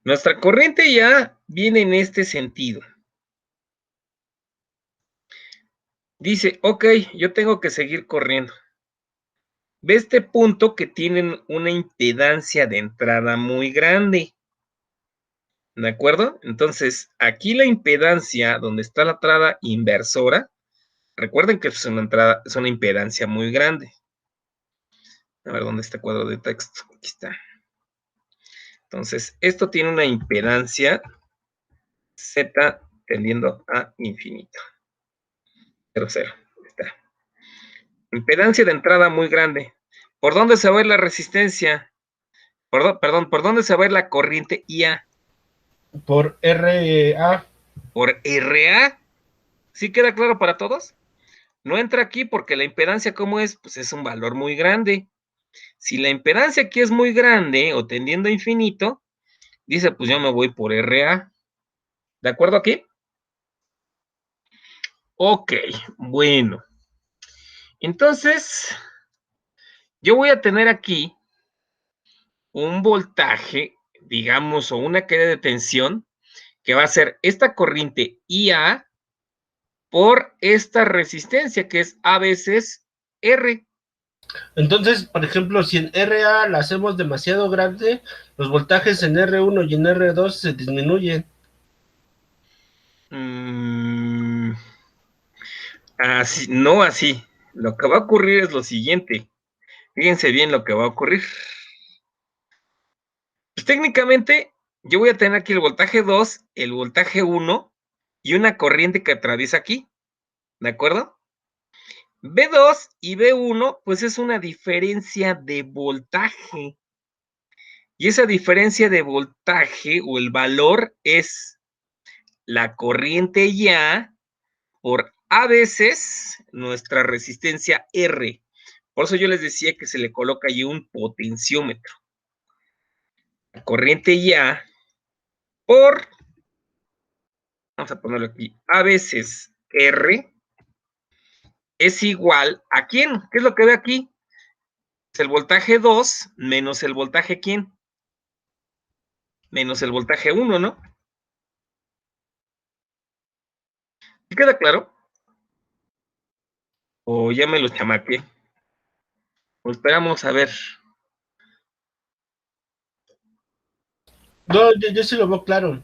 Speaker 1: Nuestra corriente ya viene en este sentido. Dice, ok, yo tengo que seguir corriendo. Ve este punto que tienen una impedancia de entrada muy grande. ¿De acuerdo? Entonces, aquí la impedancia donde está la entrada inversora Recuerden que es una entrada, es una impedancia muy grande. A ver, ¿dónde está el cuadro de texto? Aquí está. Entonces, esto tiene una impedancia Z tendiendo a infinito. 0, 0. Está. Impedancia de entrada muy grande. ¿Por dónde se va a ir la resistencia? Perdón, ¿por dónde se va a ir la corriente IA?
Speaker 3: Por RA.
Speaker 1: ¿Por RA? ¿Sí queda claro para todos? No entra aquí porque la impedancia, ¿cómo es? Pues es un valor muy grande. Si la impedancia aquí es muy grande o tendiendo a infinito, dice, pues yo me voy por RA. ¿De acuerdo aquí? Ok, bueno. Entonces, yo voy a tener aquí un voltaje, digamos, o una caída de tensión, que va a ser esta corriente IA por esta resistencia, que es a veces R.
Speaker 3: Entonces, por ejemplo, si en RA la hacemos demasiado grande, los voltajes en R1 y en R2 se disminuyen.
Speaker 1: Así, no así. Lo que va a ocurrir es lo siguiente. Fíjense bien lo que va a ocurrir. Pues técnicamente, yo voy a tener aquí el voltaje 2, el voltaje 1 y una corriente que atraviesa aquí. ¿De acuerdo? B2 y B1, pues es una diferencia de voltaje. Y esa diferencia de voltaje o el valor es la corriente ya por a veces nuestra resistencia R. Por eso yo les decía que se le coloca ahí un potenciómetro. La corriente ya por, vamos a ponerlo aquí, a veces R es igual a ¿quién? ¿Qué es lo que ve aquí? Es el voltaje 2 menos el voltaje ¿quién? Menos el voltaje 1, ¿no? ¿Sí queda claro? O ya me lo chamaqué. O esperamos a ver.
Speaker 3: No, yo sí lo veo claro.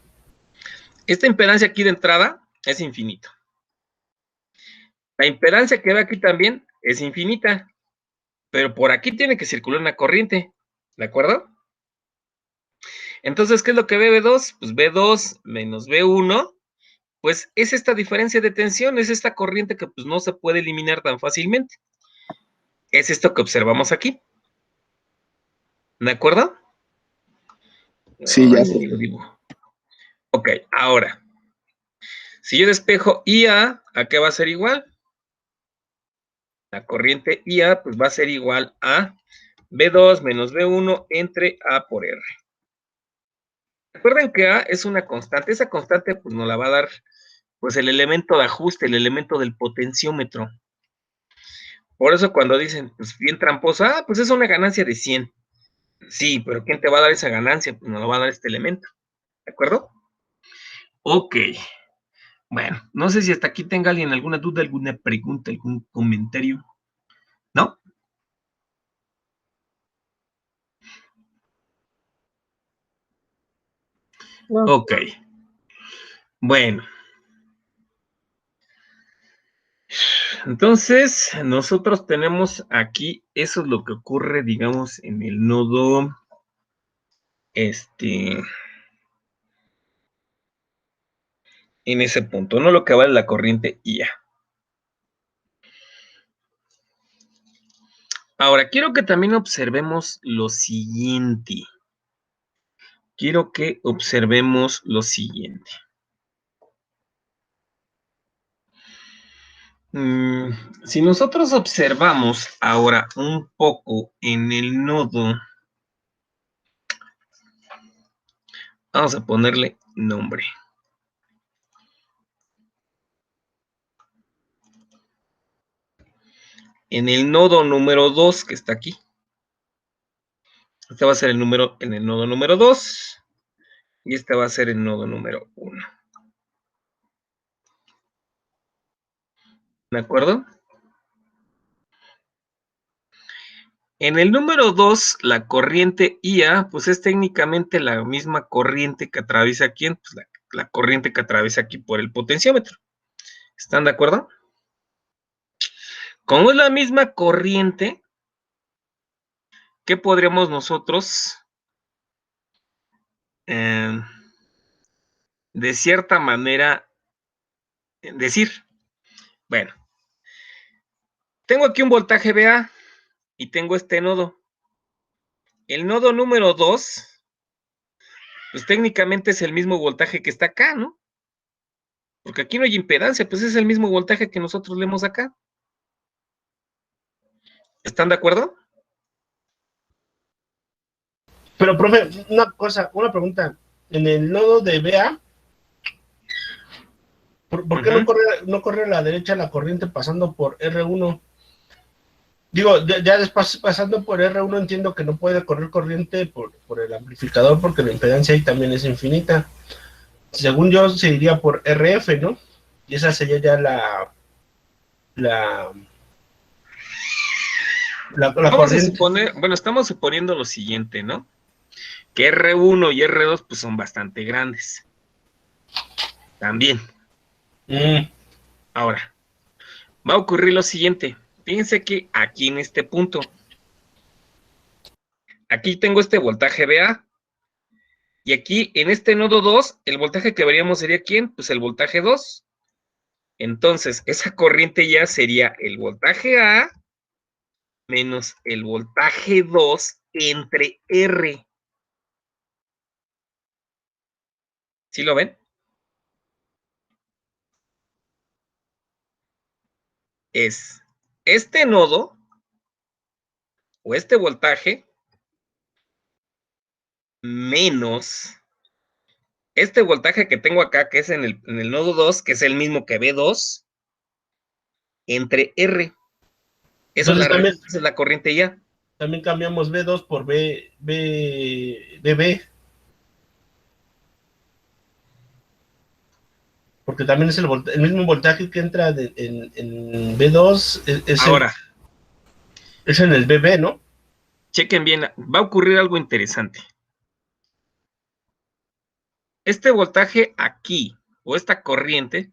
Speaker 1: Esta impedancia aquí de entrada es infinita. La impedancia que ve aquí también es infinita. Pero por aquí tiene que circular una corriente. ¿De acuerdo? Entonces, ¿qué es lo que ve B2? Pues B2 menos B1, pues es esta diferencia de tensión, es esta corriente que pues no se puede eliminar tan fácilmente. Es esto que observamos aquí. ¿De acuerdo?
Speaker 5: Sí, ya.
Speaker 1: Ay, lo dibujo. Ok, ahora, si yo despejo IA, ¿a qué va a ser igual? La corriente IA pues va a ser igual a B2 menos B1 entre A por R. Recuerden que A es una constante, esa constante pues nos la va a dar pues el elemento de ajuste, el elemento del potenciómetro. Por eso cuando dicen, pues bien tramposa, pues es una ganancia de 100. Sí, pero ¿quién te va a dar esa ganancia? Pues nos lo va a dar este elemento. ¿De acuerdo? Ok. Bueno, no sé si hasta aquí tenga alguien alguna duda, alguna pregunta, algún comentario. ¿No?
Speaker 4: No.
Speaker 1: Ok. Bueno. Entonces, nosotros tenemos aquí, eso es lo que ocurre, digamos, en el nodo, en ese punto, no lo que vale la corriente IA. Ahora, quiero que también observemos lo siguiente. Quiero que observemos lo siguiente. Si nosotros observamos ahora un poco en el nodo, vamos a ponerle nombre. En el nodo número 2 que está aquí. Este va a ser el número en el nodo número 2 y este va a ser el nodo número 1. ¿De acuerdo? En el número 2, la corriente IA, pues es técnicamente la misma corriente que atraviesa aquí, pues la corriente que atraviesa aquí por el potenciómetro. ¿Están de acuerdo? Como es la misma corriente, ¿qué podríamos nosotros de cierta manera decir? Bueno, tengo aquí un voltaje VA y tengo este nodo. El nodo número 2, pues técnicamente es el mismo voltaje que está acá, ¿no? Porque aquí no hay impedancia, pues es el mismo voltaje que nosotros leemos acá. ¿Están de acuerdo?
Speaker 3: Pero, profe, una pregunta. En el nodo de BA, ¿por qué no corre a la derecha la corriente pasando por R1? Digo, ya después pasando por R1 entiendo que no puede correr corriente por el amplificador porque la impedancia ahí también es infinita. Según yo, se iría por RF, ¿no? Y esa sería ya la, la
Speaker 1: Vamos a
Speaker 3: corriente.
Speaker 1: suponer, bueno, estamos suponiendo lo siguiente, ¿no? Que R1 y R2 pues son bastante grandes. También. Ahora, va a ocurrir lo siguiente. Fíjense que aquí en este punto, aquí tengo este voltaje VA. Y aquí en este nodo 2, el voltaje que veríamos sería ¿quién? Pues el voltaje 2. Entonces, esa corriente ya sería el voltaje A menos el voltaje 2 entre R. ¿Sí lo ven? Es este nodo o este voltaje menos este voltaje que tengo acá, que es en el nodo 2, que es el mismo que B2, entre R.
Speaker 3: Entonces
Speaker 1: Esa es la corriente ya.
Speaker 3: también cambiamos B2 por BB, porque también es el mismo voltaje que entra en B2,
Speaker 1: Ahora,
Speaker 3: es en el BB, ¿no?
Speaker 1: chequen bien, va a ocurrir algo interesante. Este voltaje aquí, o esta corriente,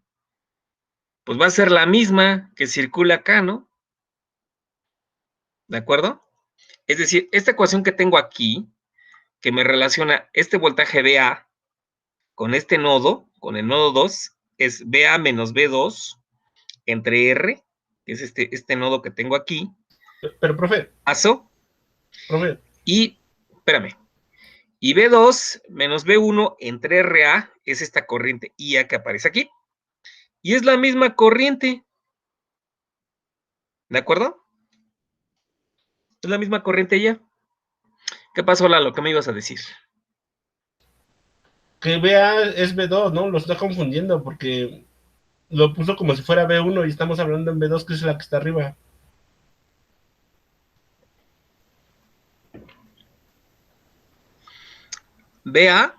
Speaker 1: pues va a ser la misma que circula acá, ¿no? ¿De acuerdo? Es decir, esta ecuación que tengo aquí, que me relaciona este voltaje VA con este nodo, con el nodo 2, es VA menos B2 entre R, que es este nodo que tengo aquí,
Speaker 3: Pero, profe,
Speaker 1: paso,
Speaker 3: profe,
Speaker 1: y, espérame, y B2 menos B1 entre RA es esta corriente IA que aparece aquí. Y es la misma corriente, ¿de acuerdo? Es la misma corriente ya. ¿Qué pasó, Lalo? ¿Qué me ibas a decir?
Speaker 3: que BA es B2, ¿no? Lo está confundiendo porque lo puso como si fuera B1 y estamos hablando en B2, que es la que está arriba.
Speaker 1: VA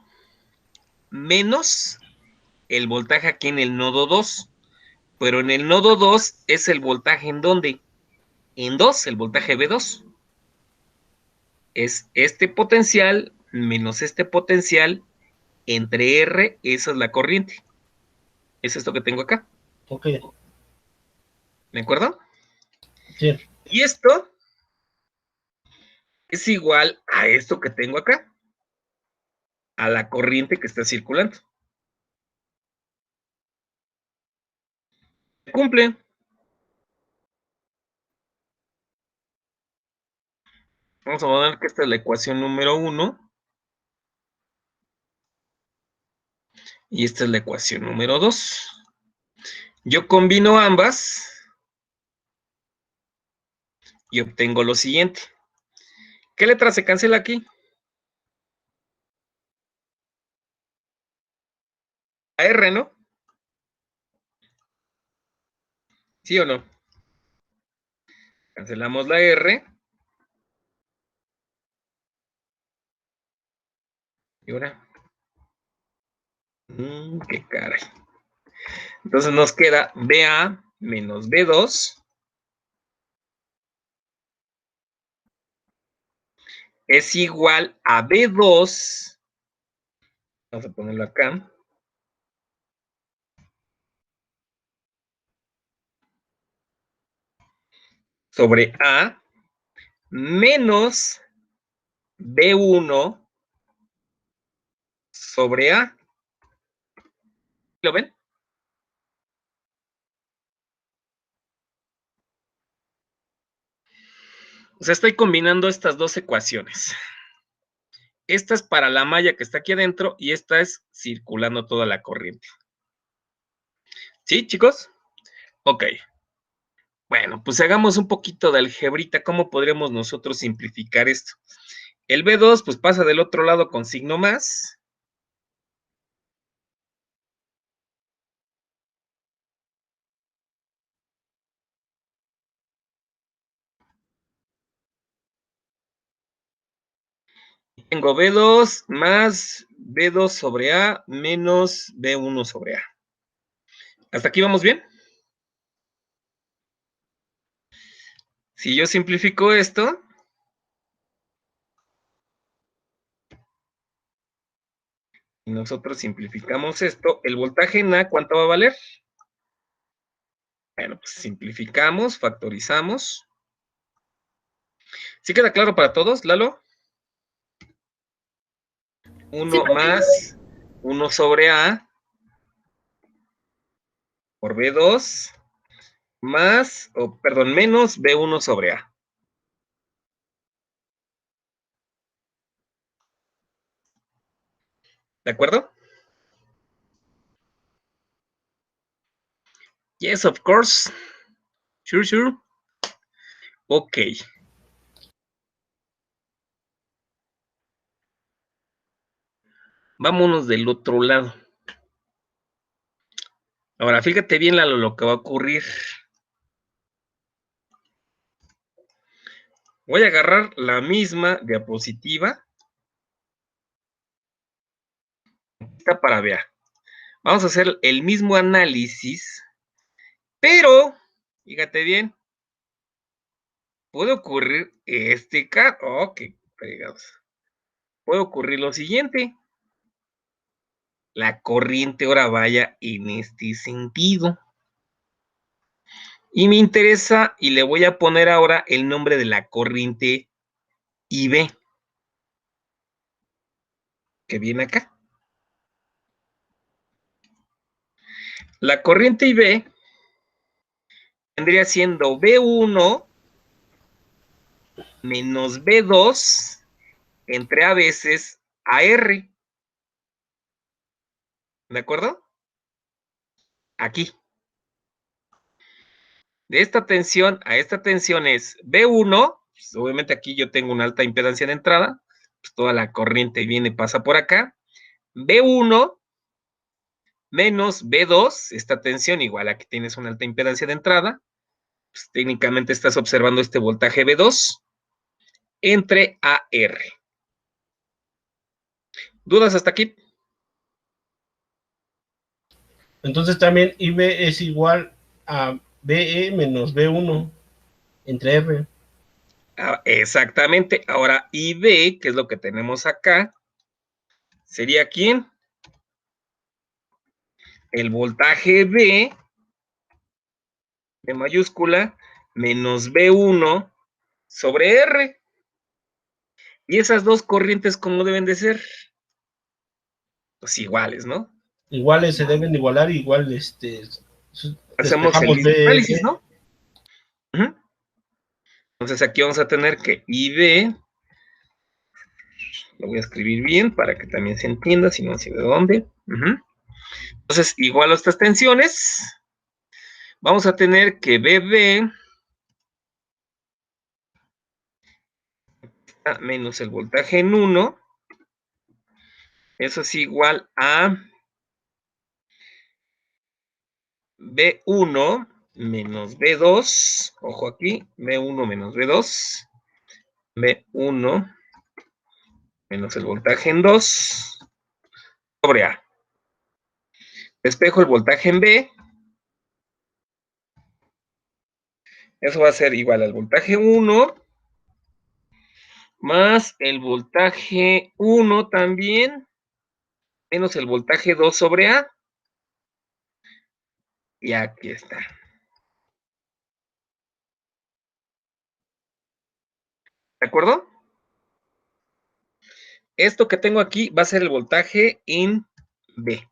Speaker 1: menos el voltaje aquí en el nodo 2. Pero en el nodo 2 es el voltaje en dónde? En 2, el voltaje B2. Es este potencial menos este potencial entre R, esa es la corriente. Es esto que tengo acá.
Speaker 3: Ok,
Speaker 1: ¿De acuerdo?
Speaker 3: sí.
Speaker 1: Y esto es igual a esto que tengo acá, a la corriente que está circulando. Cumple. Vamos a poner que esta es la ecuación número 1 y esta es la ecuación número 2. Yo combino ambas y obtengo lo siguiente. ¿Qué letra se cancela aquí? La R, ¿no? ¿Sí o no? Cancelamos la R. Y ahora. Qué caray. Entonces nos queda BA menos B2 es igual a B2. Vamos a ponerlo acá. sobre A menos B1 sobre A. ¿Lo ven? O sea, estoy combinando estas dos ecuaciones. Esta es para la malla que está aquí adentro y esta es circulando toda la corriente. ¿Sí, chicos? Ok. Bueno, pues hagamos un poquito de algebrita. ¿Cómo podríamos nosotros simplificar esto? El B2 pues pasa del otro lado con signo más. Tengo B2 más B2 sobre A menos B1 sobre A. ¿Hasta aquí vamos bien? Si yo simplifico esto, y nosotros simplificamos esto, el voltaje en A, ¿cuánto va a valer? Bueno, pues simplificamos, factorizamos. ¿Sí queda claro para todos, Lalo? 1 más 1 sobre A por B2 más, perdón, menos B1 sobre A. ¿De acuerdo? Yes, of course. Sure, sure. Ok. Vámonos del otro lado. Ahora, fíjate bien lo que va a ocurrir. Voy a agarrar la misma diapositiva. Está para ver. Vamos a hacer el mismo análisis, pero, fíjate bien, puede ocurrir este caso. Oh, qué fregados. Puede ocurrir lo siguiente. La corriente ahora vaya en este sentido. Y me interesa, y le voy a poner ahora el nombre de la corriente IB, que viene acá. La corriente IB vendría siendo B1 menos B2 entre a veces AR. ¿De acuerdo? Aquí. De esta tensión a esta tensión es B1, pues obviamente aquí yo tengo una alta impedancia de entrada, pues toda la corriente viene, pasa por acá. B1 menos B2, esta tensión igual a que tienes una alta impedancia de entrada, pues técnicamente estás observando este voltaje B2 entre AR. ¿Dudas hasta aquí?
Speaker 3: Entonces también IB es igual a BE menos B1 entre R.
Speaker 1: Exactamente. Ahora IB, que es lo que tenemos acá, sería ¿quién? El voltaje B de mayúscula menos B1 sobre R. Y esas dos corrientes, ¿cómo deben de ser? Pues iguales, ¿no?
Speaker 3: Iguales se deben igualar, igual
Speaker 1: Hacemos el
Speaker 3: despejamos
Speaker 1: mismo
Speaker 3: B.
Speaker 1: análisis, ¿no? Entonces aquí vamos a tener que IB, lo voy a escribir bien para que también se entienda, si no sé de dónde. Entonces, igual a estas tensiones, vamos a tener que BB menos el voltaje en 1, eso es igual a B1 menos B2, ojo aquí, B1 menos B2, B1 menos el voltaje en 2 sobre A. Despejo el voltaje en B, eso va a ser igual al voltaje 1 más el voltaje 1 también, menos el voltaje 2 sobre A. Y aquí está. ¿De acuerdo? Esto que tengo aquí va a ser el voltaje en B.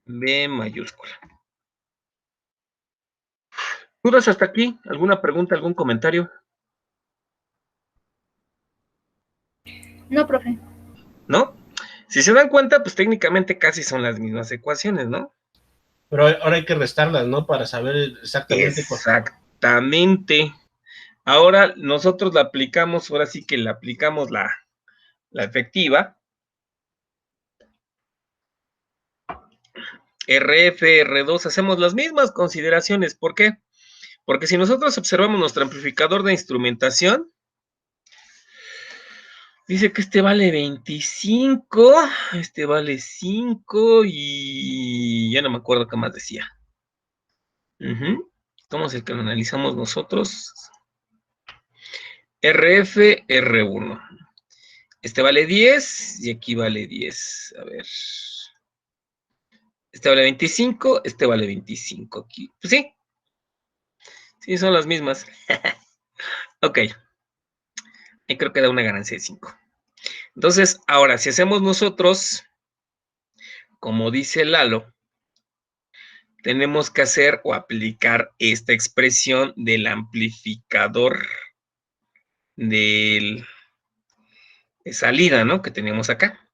Speaker 1: B mayúscula. ¿Dudas hasta aquí? ¿Alguna pregunta, algún comentario?
Speaker 4: No, profe.
Speaker 1: ¿No? Si se dan cuenta, pues técnicamente casi son las mismas ecuaciones, ¿no?
Speaker 3: Pero ahora hay que restarlas, ¿no? Para saber exactamente cuál.
Speaker 1: Exactamente. Ahora nosotros la aplicamos, ahora sí que la aplicamos la efectiva. RF, R2, hacemos las mismas consideraciones. ¿Por qué? Porque si nosotros observamos nuestro amplificador de instrumentación, dice que este vale 25, este vale 5 y ya no me acuerdo qué más decía. ¿Cómo es el que lo analizamos nosotros? RF, R1. Este vale 10 y aquí vale 10. A ver. Este vale 25, este vale 25 aquí. Pues sí. Sí, son las mismas. Ok. Y creo que da una ganancia de 5. Entonces, ahora, si hacemos nosotros, como dice Lalo, tenemos que hacer o aplicar esta expresión del amplificador de salida, ¿no? Que teníamos acá.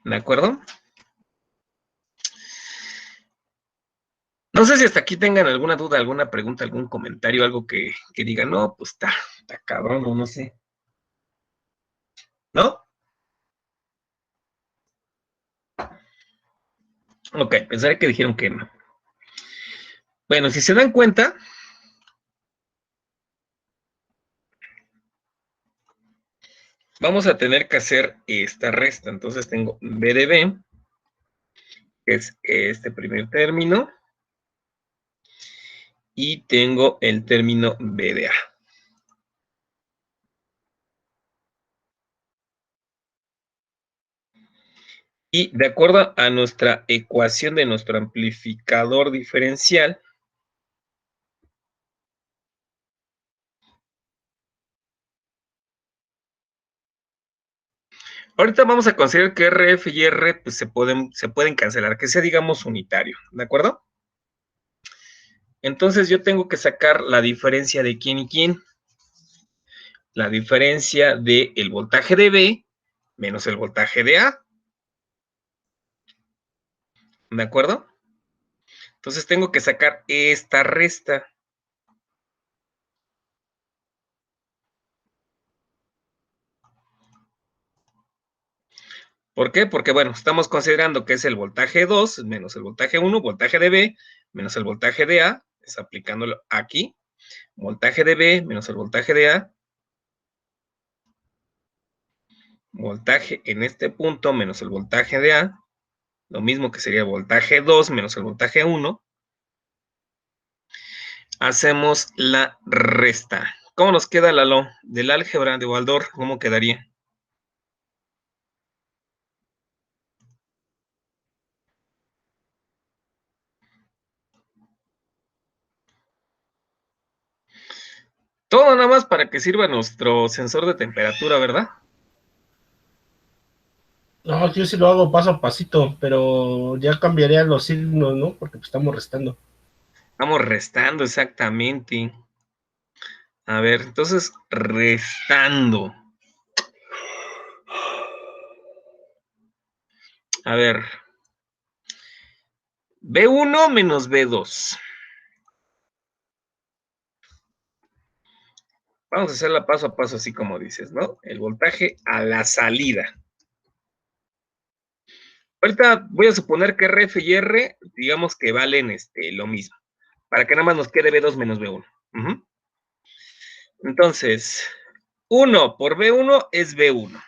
Speaker 1: ¿De acuerdo? No sé si hasta aquí tengan alguna duda, alguna pregunta, algún comentario, algo que digan, no, pues está cabrón, o no sé. ¿No? Ok, pensaré que dijeron que no. Bueno, si se dan cuenta, vamos a tener que hacer esta resta. Entonces tengo B de B, que es este primer término, y tengo el término B de A. Y de acuerdo a nuestra ecuación de nuestro amplificador diferencial, ahorita vamos a considerar que RF y R pues, se pueden cancelar, que sea, digamos, unitario, ¿de acuerdo? Entonces yo tengo que sacar la diferencia de quién y quién. La diferencia del voltaje de B menos el voltaje de A. ¿De acuerdo? Entonces tengo que sacar esta resta. ¿Por qué? Porque, bueno, estamos considerando que es el voltaje 2 menos el voltaje 1, voltaje de B menos el voltaje de A, es aplicándolo aquí, voltaje de B menos el voltaje de A, voltaje en este punto menos el voltaje de A, lo mismo que sería voltaje 2 menos el voltaje 1, hacemos la resta. ¿Cómo nos queda, Lalo? Del álgebra de Waldorf, ¿cómo quedaría? Todo nada más para que sirva nuestro sensor de temperatura, ¿verdad?
Speaker 3: No, yo sí lo hago paso a pasito, pero ya cambiaría los signos, ¿no? Porque pues, estamos restando.
Speaker 1: Estamos restando exactamente. A ver, entonces, restando. A ver. B1 menos B2. Vamos a hacerla paso a paso, así como dices, ¿no? El voltaje a la salida. Ahorita voy a suponer que RF y R, digamos que valen lo mismo. Para que nada más nos quede B2 menos B1. Entonces, 1 por B1 es B1.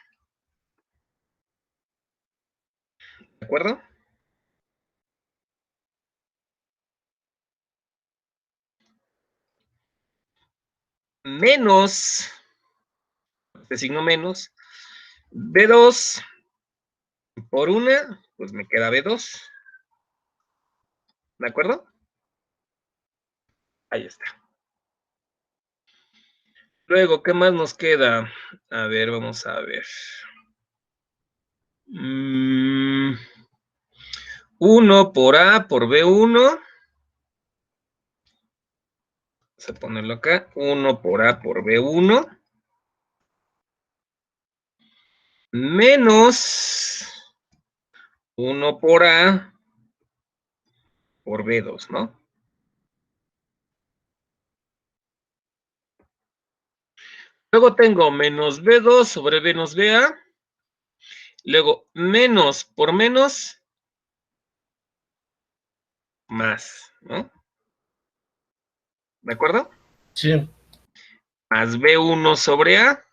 Speaker 1: ¿De acuerdo? Menos, este signo menos, B2 por 1, pues me queda B2. ¿De acuerdo? Ahí está. Luego, ¿qué más nos queda? A ver, vamos a ver. 1 por A por B1. Vamos a ponerlo acá. 1 por A por B1. Menos 1 por A por B2, ¿no? Luego tengo menos B2 sobre menos BA. Luego, menos por menos, más, ¿no? ¿De acuerdo?
Speaker 3: Sí.
Speaker 1: Más B1 sobre A.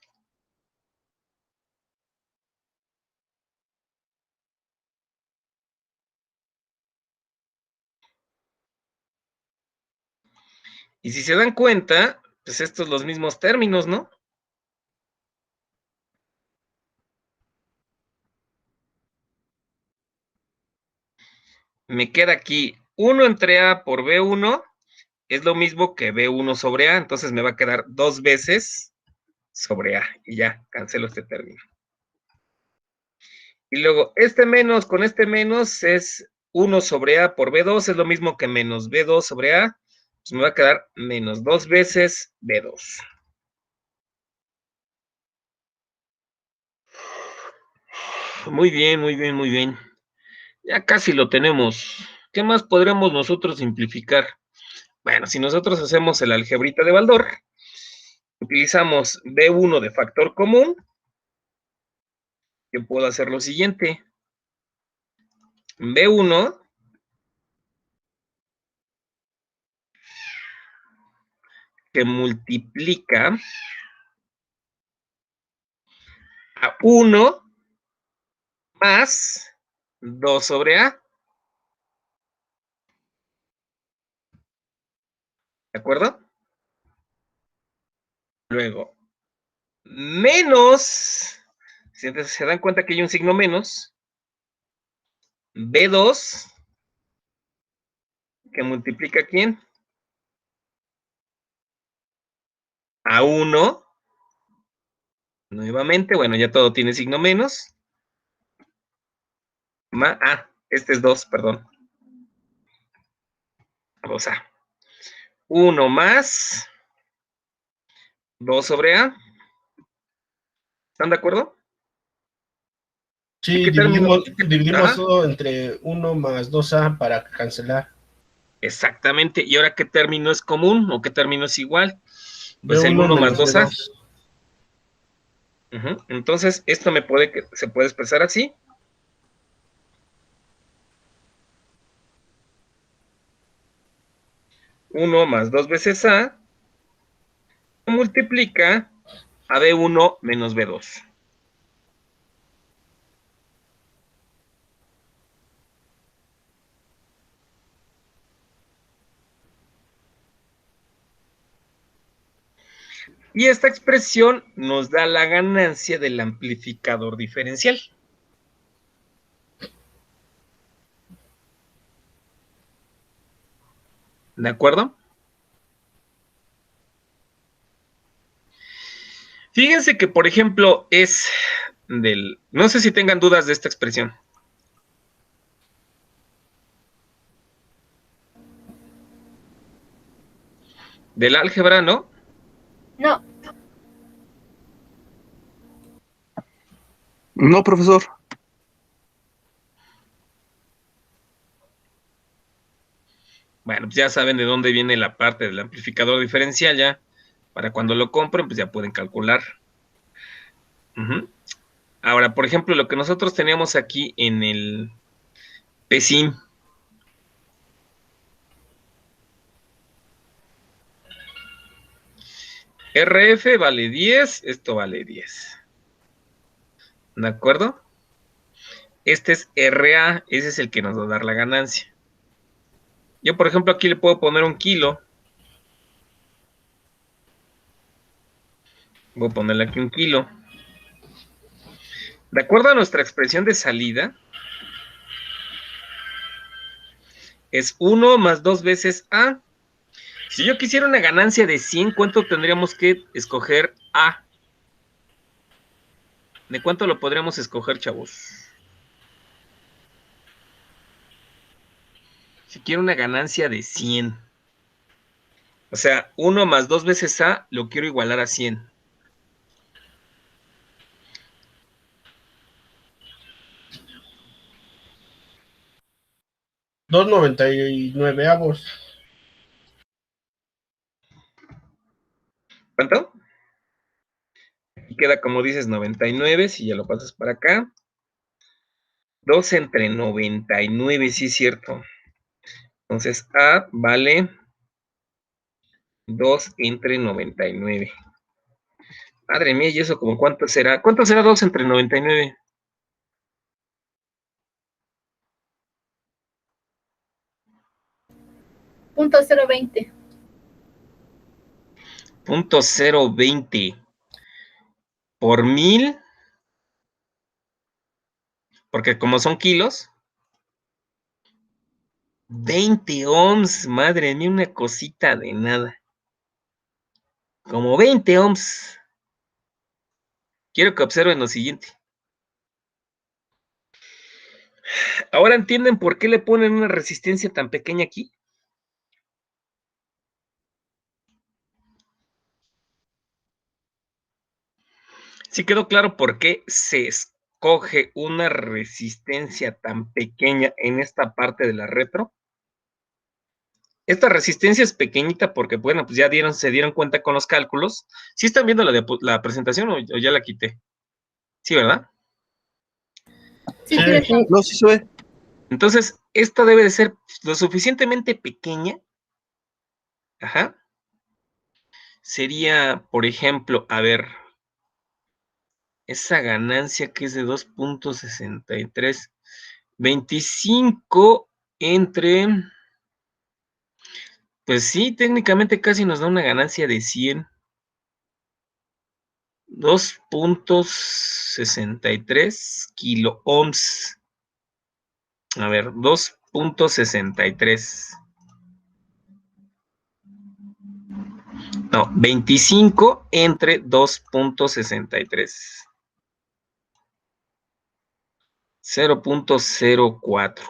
Speaker 1: Y si se dan cuenta, pues estos los mismos términos, ¿no? Me queda aquí 1 entre A por B1, es lo mismo que B1 sobre A, entonces me va a quedar 2 veces sobre A, y ya, cancelo este término. Y luego, este menos con este menos es 1 sobre A por B2, es lo mismo que menos B2 sobre A, pues me va a quedar menos 2 veces B2. Muy bien, muy bien, muy bien. Ya casi lo tenemos. ¿Qué más podremos nosotros simplificar? Bueno, si nosotros hacemos el algebrita de Baldor, utilizamos B1 de factor común, yo puedo hacer lo siguiente. B1 que multiplica a 1 más 2 sobre A. ¿De acuerdo? Luego, menos, si se dan cuenta que hay un signo menos, B2 que multiplica ¿a quién? A 1. Nuevamente, bueno, ya todo tiene signo menos. Este es 2, perdón. 2A. 1 más 2 sobre A. ¿Están de acuerdo?
Speaker 3: Sí,
Speaker 1: ¿Qué término?
Speaker 3: dividimos todo entre 1 más 2A para cancelar.
Speaker 1: Exactamente. ¿Y ahora qué término es común o qué término es igual? Pues el
Speaker 3: B1
Speaker 1: 1 más
Speaker 3: menos
Speaker 1: 2A.
Speaker 3: B2.
Speaker 1: Entonces, esto se puede expresar así. Uno más 2 veces A multiplica a B1 menos B2. Y esta expresión nos da la ganancia del amplificador diferencial. ¿De acuerdo? Fíjense que, por ejemplo, es del... No sé si tengan dudas de esta expresión. Del álgebra, ¿no?
Speaker 4: No,
Speaker 5: No, profesor.
Speaker 1: Bueno, pues ya saben de dónde viene la parte del amplificador diferencial ya. Para cuando lo compren, pues ya pueden calcular. Ahora, por ejemplo, lo que nosotros teníamos aquí en el PSIM. RF vale 10, esto vale 10. ¿De acuerdo? Este es RA, ese es el que nos va a dar la ganancia. Yo, por ejemplo, aquí le puedo poner 1 kilo. Voy a ponerle aquí 1 kilo. De acuerdo a nuestra expresión de salida, es 1 más 2 veces A Si yo quisiera una ganancia de 100, ¿cuánto tendríamos que escoger A? ¿De cuánto lo podríamos escoger, chavos? Si quiero una ganancia de 100. O sea, 1 más 2 veces A lo quiero igualar a 100.
Speaker 3: $2.99.
Speaker 1: ¿Cuánto? Aquí queda, como dices, 99, si ya lo pasas para acá. 2 entre 99, sí es cierto. Entonces, A vale 2 entre 99. Madre mía, ¿y eso como cuánto será? ¿Cuánto será 2 entre 99?
Speaker 4: .020.
Speaker 1: .020 por 1000, porque como son kilos, 20 ohms, madre mía, una cosita de nada. Como 20 ohms. Quiero que observen lo siguiente. ¿Ahora entienden por qué le ponen una resistencia tan pequeña aquí? ¿Sí quedó claro por qué se escoge una resistencia tan pequeña en esta parte de la retro? Esta resistencia es pequeñita porque, bueno, pues ya se dieron cuenta con los cálculos. ¿Sí están viendo la presentación o ya la quité? Sí, ¿verdad?
Speaker 4: Sí,
Speaker 3: Sí.
Speaker 4: sí.
Speaker 5: No, sí se ve.
Speaker 1: Entonces, esta debe de ser lo suficientemente pequeña. Ajá. Sería, por ejemplo, a ver, esa ganancia que es de 2.63, 25 entre, pues sí, técnicamente casi nos da una ganancia de 100. 2.63 kilo ohms. A ver, 2.63. No, 25 entre 2.63. 0.04.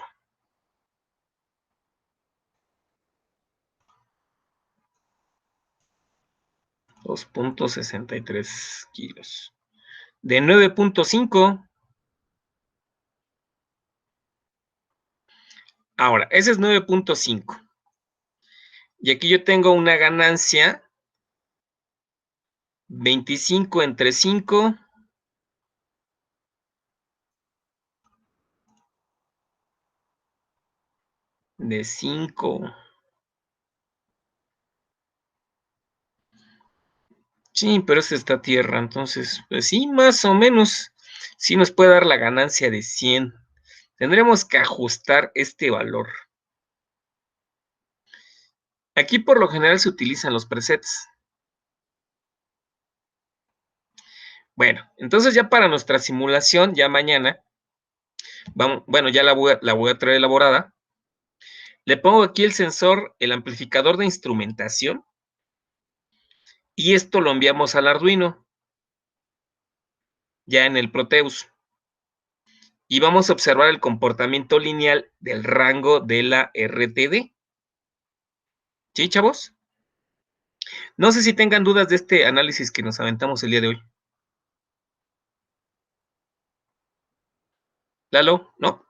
Speaker 1: $2.63 kilos. De 9.5. Ahora, ese es 9.5. Y aquí yo tengo una ganancia 25 entre 5. De 5. Sí, pero esta está tierra, entonces, pues sí, más o menos, sí nos puede dar la ganancia de 100. Tendremos que ajustar este valor. Aquí por lo general se utilizan los presets. Bueno, entonces ya para nuestra simulación, ya mañana, bueno, ya la voy a traer elaborada. Le pongo aquí el sensor, el amplificador de instrumentación, y esto lo enviamos al Arduino, ya en el Proteus. Y vamos a observar el comportamiento lineal del rango de la RTD. ¿Sí, chavos? No sé si tengan dudas de este análisis que nos aventamos el día de hoy. ¿Lalo? ¿No?